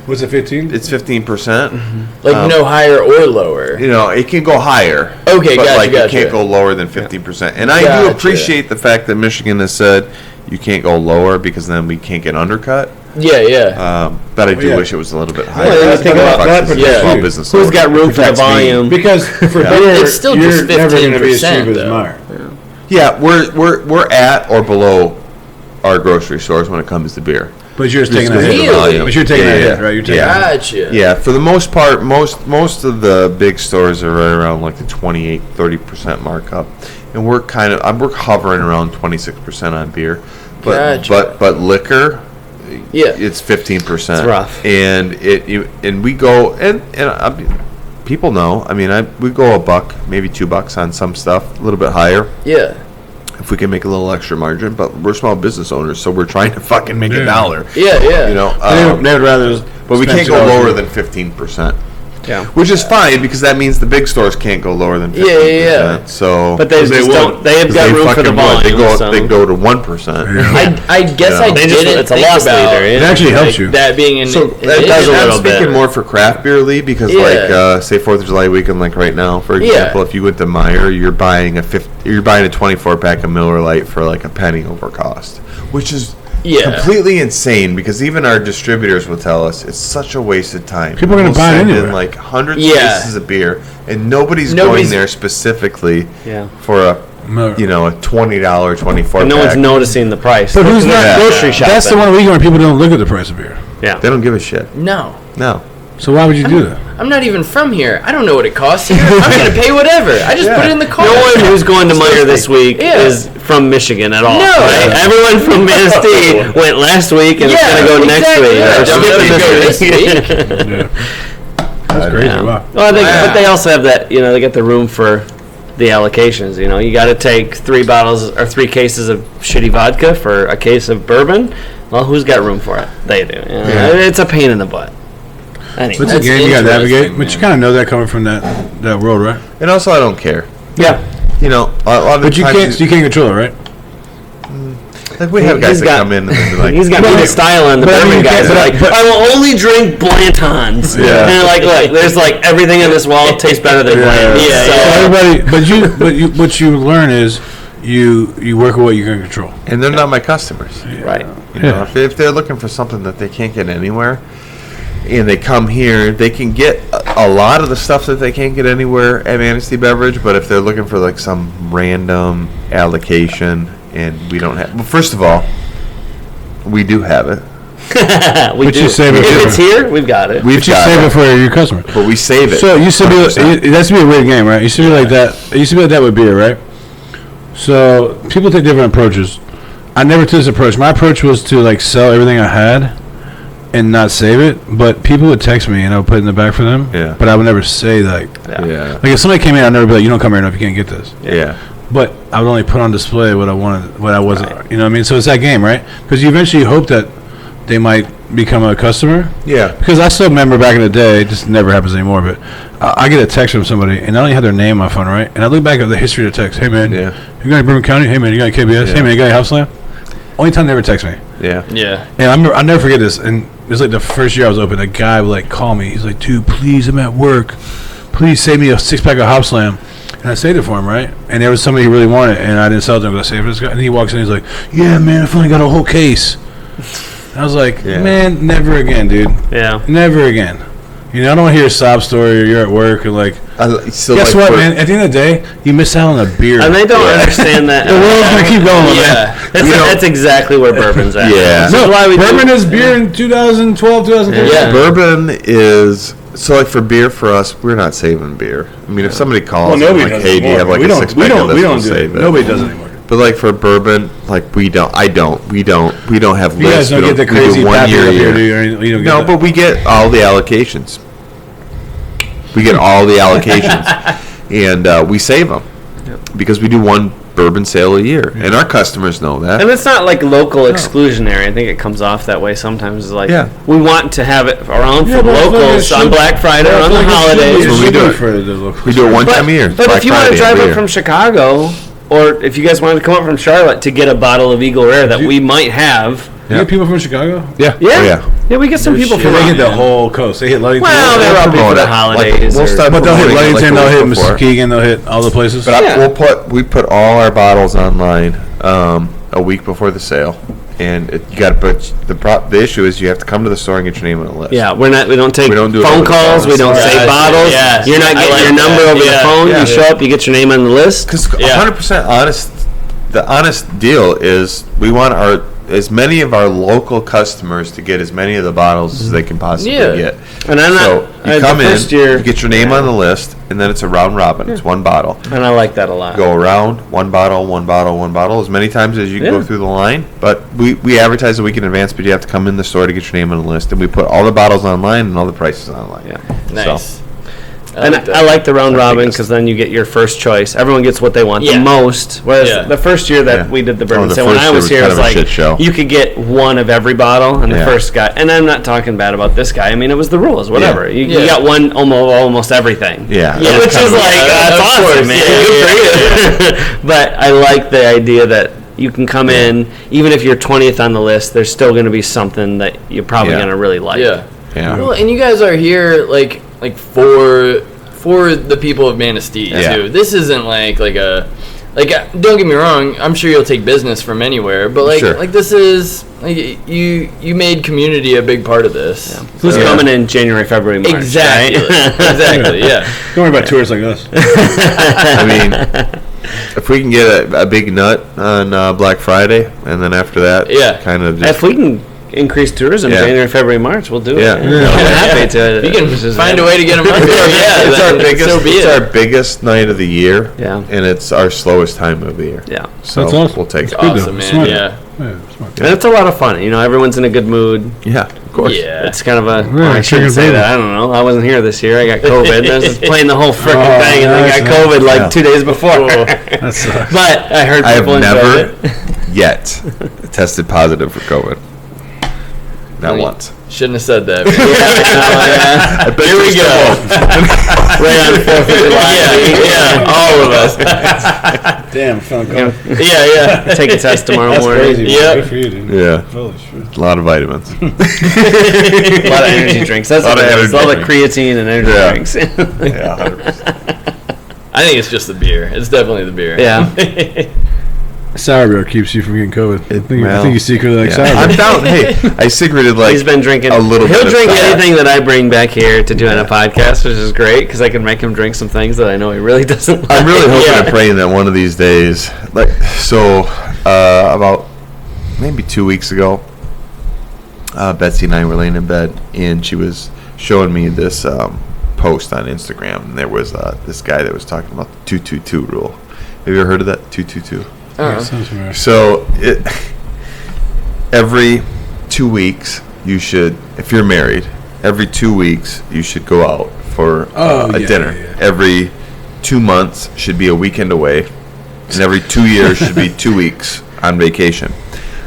What's it, 15? It's 15%. Like no higher or lower. You know, it can go higher. Okay, but gotcha, like gotcha. it can't go lower than 15%. And I do Gotcha. appreciate the fact that Michigan has said you can't go lower because then we can't get undercut. Yeah, yeah. But I do yeah. wish it was a little bit higher. Well, Because think it about protects that, the yeah. small business Who's owner. got room for the Protects me. volume? Because for Yeah. beer, It's still you're just never going to be as 15%, cheap as though. Meyer. Yeah, we're at or below our grocery stores when it comes to beer. But you're just taking a because of the hit. volume. But you're taking Yeah, a hit, yeah. right? You're taking Yeah. a hit. Gotcha. Yeah, for the most part, most of the big stores are right around like the 28-30% markup, and we're hovering around 26% on beer, but Gotcha. but liquor, Yeah. it's 15%. It's rough. And we go and people know. I mean, we go $1, maybe $2 on some stuff, a little bit higher Yeah. if we can make a little extra margin. But we're small business owners, so we're trying to fucking make Yeah. $1. Yeah, yeah. You know, They would rather. but we spend can't go $2 lower for- than 15%. Yeah. Which is fine because that means the big stores can't go lower than 15%. Yeah, yeah, yeah. So, But they Because just won't. don't. They have 'Cause got they room for the fucking would. volume. They go to 1%. I guess Yeah. I They just- didn't it's a think loss about leader, yeah. It actually helps like, you. that being an So an that issue. does a I'm little speaking bit. more for craft beer, Lee, because Yeah. like say 4th of July weekend, like right now, for Yeah. example, if you went to Meijer, you're buying a 24 pack of Miller Lite for like a penny over cost, which is Yeah. completely insane. Because even our distributors will tell us it's such a waste of time. People are gonna We'll buy it send anyway. in like hundreds Yeah. of cases of beer, and nobody's Nobody's- going there specifically Yeah. for a No. a $20 24 And no pack. one's noticing the price. But who's They're not Yeah. grocery shopping? That's the one weekend where people don't look at the price of beer. Yeah. They don't give a shit. No. No. So why would you do that? I'm not even from here. I don't know what it costs here. I'm going to pay whatever. I just put it in the car. No one who's going to Meijer this week Yeah. is from Michigan at all. No. Right? Everyone from Manistee went last week and Yeah, it's going to go next exactly. week. Yeah, Or skipping go this this week. Yeah. That's crazy. Yeah. Wow. Well, but they also have that, they get the room for the allocations. You got to take 3 bottles or 3 cases of shitty vodka for a case of bourbon. Well, who's got room for it? They do. Yeah. It's a pain in the butt. Anyway. It's a That's game you got to navigate, interesting, but you man. kind of know that coming from that world, right? And also, I don't care. Yeah. A lot of But you times can't control it, right? like we have guys He's that got- come in and be like, He's got But the like- style on the but I bourbon mean, guys. but- They're like, but- I will only drink Blantons. Yeah. And they're like, look, there's like everything on this wall tastes better than Blanton. Yeah, So, yeah. Everybody, what you learn is you work with what you can control. and they're not my customers. Right. You know, Yeah. if they're looking for something that they can't get anywhere, and they come here, they can get a lot of the stuff that they can't get anywhere at Manistee Beverage. But if they're looking for like some random allocation, and we don't have, well, first of all, we do have it. we But do. you save it If for- it's here, we've got it. We've But you got save it, it for your customer. but we save it. So it used to be 100%. it used to be a weird game, right? It used to be like that. It used to be like that with beer, right? So people take different approaches. I never took this approach. My approach was to like sell everything I had and not save it. But people would text me and I would put it in the back for them. Yeah. But I would never say like Yeah. like if somebody came in, I'd never be like, you don't come here enough, you can't get this. Yeah. But I would only put on display what I wanted, what I wasn't. You know what I mean? So it's that game, right? Because you eventually hope that they might become a customer. Yeah. Because I still remember back in the day, it just never happens anymore, but I get a text from somebody, and I only have their name on my phone, right? And I look back at the history of the text. Hey, man, Yeah. you got any Bourbon County? Hey, man, you got any KBS? Yeah. Hey, man, you got any House Slam? Only time they ever text me. Yeah. Yeah. And I'll never forget this. And it was like the first year I was open, a guy would like call me. He's like, dude, please, I'm at work. Please save me a 6-pack of House Slam. And And I saved it for him, right? And there was somebody who really wanted it, and I didn't sell it to him. I saved it for this guy. And he walks in, he's like, yeah, man, I finally got a whole case. I was like, man, never again, dude. Yeah. Never again. You know, I don't want to hear a sob story or you're at work or like. Guess what, man? At the end of the day, you miss out on a beer. And they don't understand that. The world's going to keep going, man. That's exactly where bourbon's at. Yeah. No, bourbon is beer in 2012, 2013. Yeah. Bourbon is... So, like, for beer, for us, we're not saving beer. I mean, if somebody calls, like, hey, do you have, like, a six-pack of this, we'll save it. Nobody does it anymore. But, like, for bourbon, like, we don't have lists. You guys don't get the crazy pappy up here, do you? No, but we get all the allocations. And we save them because we do one bourbon sale a year, and our customers know that. And it's not like local exclusionary. I think it comes off that way sometimes. It's like we want to have it around for locals on Black Friday or on the holidays. We do it one time a year. But if you want to drive up from Chicago, or if you guys wanted to come up from Charlotte to get a bottle of Eagle Rare that we might have. You get people from Chicago? Yeah. Yeah, we get some people from. They hit the whole coast. They hit Ludington. Well, they're up for the holidays. But they'll hit Ludington. They'll hit Muskegon. They'll hit all the places. But we put all our bottles online a week before the sale, and you got to put the issue is you have to come to the store and get your name on the list. Yeah, we don't take do phone calls. We don't save bottles. Yeah. You're not getting your number over the phone. You show up, you get your name on the list. Because 100% honest, the honest deal is we want as many of our local customers to get as many of the bottles as they can possibly get. And you come in, you get your name on the list, and then it's a round robin. It's one bottle. And I like that a lot. Go around, one bottle, as many times as you can go through the line. But we advertise a week in advance, but you have to come in the store to get your name on the list. And we put all the bottles online and all the prices online. Yeah, nice. So. I like the round robin because then you get your first choice. Everyone gets what they want the most. Whereas the first year that we did the bourbon sale, when I was here, it was like you could get one of every bottle, and the first guy. And I'm not talking bad about this guy. I mean, it was the rules. Whatever. You got one almost everything. Yeah. Which is like that's awesome, man. Good for you. But I like the idea that you can come in, even if you're 20th on the list, there's still going to be something that you're probably going to really like. Yeah. Well, and you guys are here like for the people of Manistee too. This isn't like a don't get me wrong, I'm sure you'll take business from anywhere, but like this is like you made community a big part of this. Yeah. Who's coming in January, February, March? Exactly. Right? Exactly. Yeah. Don't worry about tourists like us. I mean, if we can get a big nut on Black Friday, and then after that, kind of just... If we can increase tourism January, February, March, we'll do it. I'm happy to. You can find a way to get them up there. It's our biggest night of the year. Yeah. And it's our slowest time of the year. Yeah. So that's awesome. We'll take it. Awesome, man. Smart. Yeah. And it's a lot of fun. You know, everyone's in a good mood. Yeah, of course. Yeah. It's kind of I shouldn't say that. I don't know. I wasn't here this year. I got COVID. I was just playing the whole frickin' thing, and then got COVID like 2 days before. That sucks. But I heard I have people never enjoyed it. yet tested positive for COVID. Not once. Shouldn't have said that. Here we go. Right on 4th of July. Yeah, all of us. Damn, found COVID. Yeah. Take a test tomorrow That's morning. crazy. Yeah. Good for you, dude. Yeah. Holy shit. A lot of vitamins. A lot of energy drinks. That's what it is. A lot of creatine and energy drinks. Yeah, 100%. I think it's just the beer. It's definitely the beer. Yeah. Sour beer keeps you from getting COVID. I think you secretly like sour beer. I'm down. Hey, I secretly like. He's been drinking a little. He'll bit drink of anything that I bring back here to do on a podcast, which is great because I can make him drink some things that I know he really doesn't like. I'm really hoping and praying that one of these days, about maybe 2 weeks ago, Betsy and I were laying in bed, and she was showing me this post on Instagram, and there was this guy that was talking about the 222 rule. Have you ever heard of that 222? So every 2 weeks you should, if you're married, every 2 weeks you should go out for a dinner. Yeah. Every 2 months should be a weekend away, and every 2 years should be 2 weeks on vacation.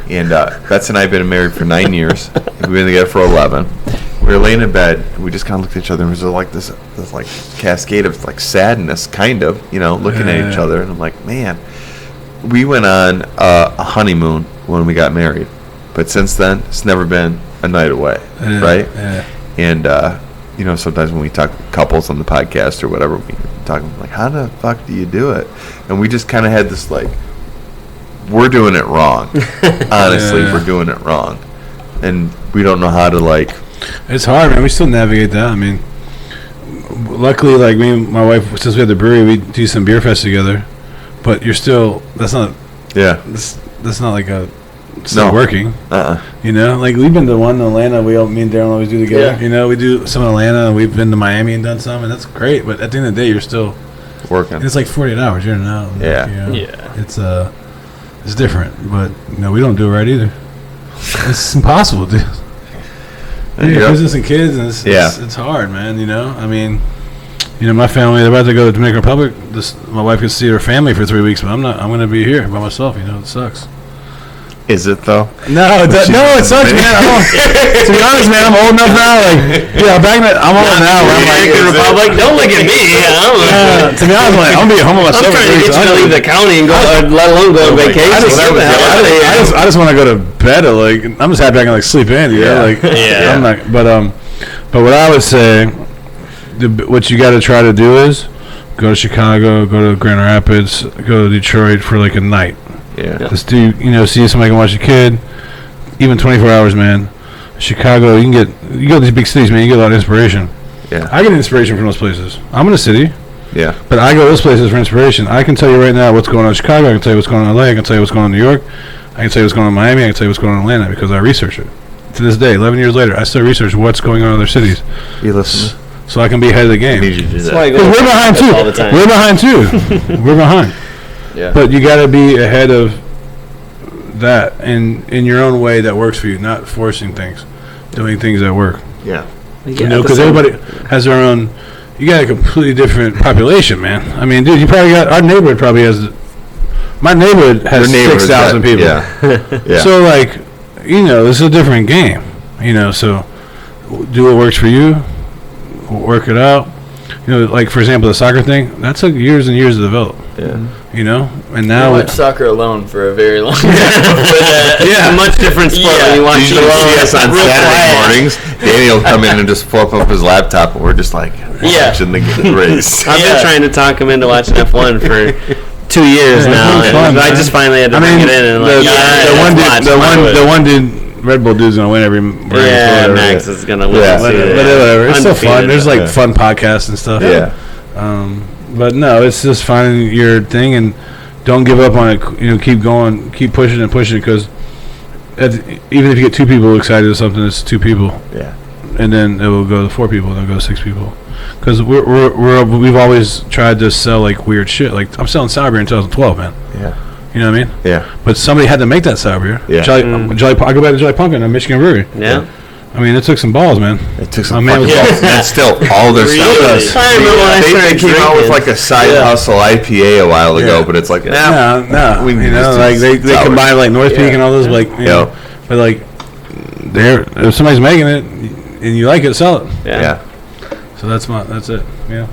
And Betsy and I have been married for 9 years. We've been together for 11. We were laying in bed, and we just kind of looked at each other, and it was like this like cascade of like sadness, kind of, looking at each other, and I'm like, man. We went on a honeymoon when we got married, but since then it's never been a night away, right? Yeah. And sometimes when we talk couples on the podcast or whatever, we talking like, how the fuck do you do it? And we just kind of had this like, we're doing it wrong. Honestly, we're doing it wrong, and we don't know how to like. It's hard, man. We still navigate that. I mean, luckily, like me and my wife, since we had the brewery, we do some beer fest together. But you're still. That's not. Yeah. That's not like a. Still working. You know, like we've been to one in Atlanta. Me and Darren always do together. Yeah. You know, we do some in Atlanta, and we've been to Miami and done some, and that's great. But at the end of the day, you're still working. It's like 48 hours. You're in and out. Yeah. Like, you know, Yeah. It's different, but we don't do it right either. It's impossible, dude. Business and kids, and it's hard, man. You know, I mean, my family, they're about to go to Dominican Republic. My wife gets to see her family for 3 weeks, but I'm not. I'm going to be here by myself. You know, it sucks. Is it though? No, it sucks, man. To be honest, man, I'm old enough now. Like, I'm old now. Where I'm like, Republic, don't look at me. To be honest, like, I'm gonna be home with myself. I'm trying to get you to leave the county and go, let alone go on vacation. I just want to go to bed. I'm just happy I can sleep in. You know, I'm not. But what I would say, what you got to try to do is go to Chicago, go to Grand Rapids, go to Detroit for like a night. Yeah. Just do, see somebody can watch a kid, even 24 hours, man. Chicago, you go to these big cities, man, you get a lot of inspiration. Yeah. I get inspiration from those places. I'm in a city. Yeah. But I go to those places for inspiration. I can tell you right now what's going on in Chicago. I can tell you what's going on in LA. I can tell you what's going on in New York. I can tell you what's going on in Miami. I can tell you what's going on in Atlanta because I research it. To this day, 11 years later, I still research what's going on in other cities. You listen. So I can be ahead of the game. I need you to do that. We're behind too. All the time. We're behind too. We're behind. Yeah. But you got to be ahead of that in your own way that works for you, not forcing things, doing things that work. Yeah. Because everybody has their own. You got a completely different population, man. I mean, dude, you probably got our neighborhood probably has. My neighborhood has 6,000 people. Yeah. Yeah. So this is a different game. So do what works for you. Work it out. Like for example, the soccer thing that took years and years to develop. Yeah. And now I watched soccer alone for a very long time. Yeah, much different sport when you watch You it alone. see us on Saturday mornings. Danny will come in and just flip up his laptop, and we're just like watching the race. I've been trying to talk him into watching F1 for 2 years now. Fun, I just finally had to bring it in and the one dude. Red Bull dude's gonna win every race. Yeah, Max is gonna win. Yeah. Whatever. It's so fun. Undefeated. There's fun podcasts and stuff. Yeah. But no, it's just finding your thing and don't give up on it. Keep going, keep pushing and pushing because even if you get 2 people excited or something, it's 2 people. Yeah. And then it will go to 4 people, then go to 6 people. Because we've always tried to sell weird shit. I'm selling sour beer in 2012, man. Yeah. You know what I mean? Yeah. But somebody had to make that sour beer. Yeah. I go back to Jolly Pumpkin, a Michigan brewery. Yeah. I mean, it took some balls, man. It took some man fucking was- balls. That's still all their stuff. Really? I remember when I They started came out with drinking. a side hustle IPA a while ago, Yeah. but it's like, No. we can just they sour. combine North Peak and all those Yeah. but if somebody's making it and you like it, sell it. Yeah. Yeah. So that's it. Yeah.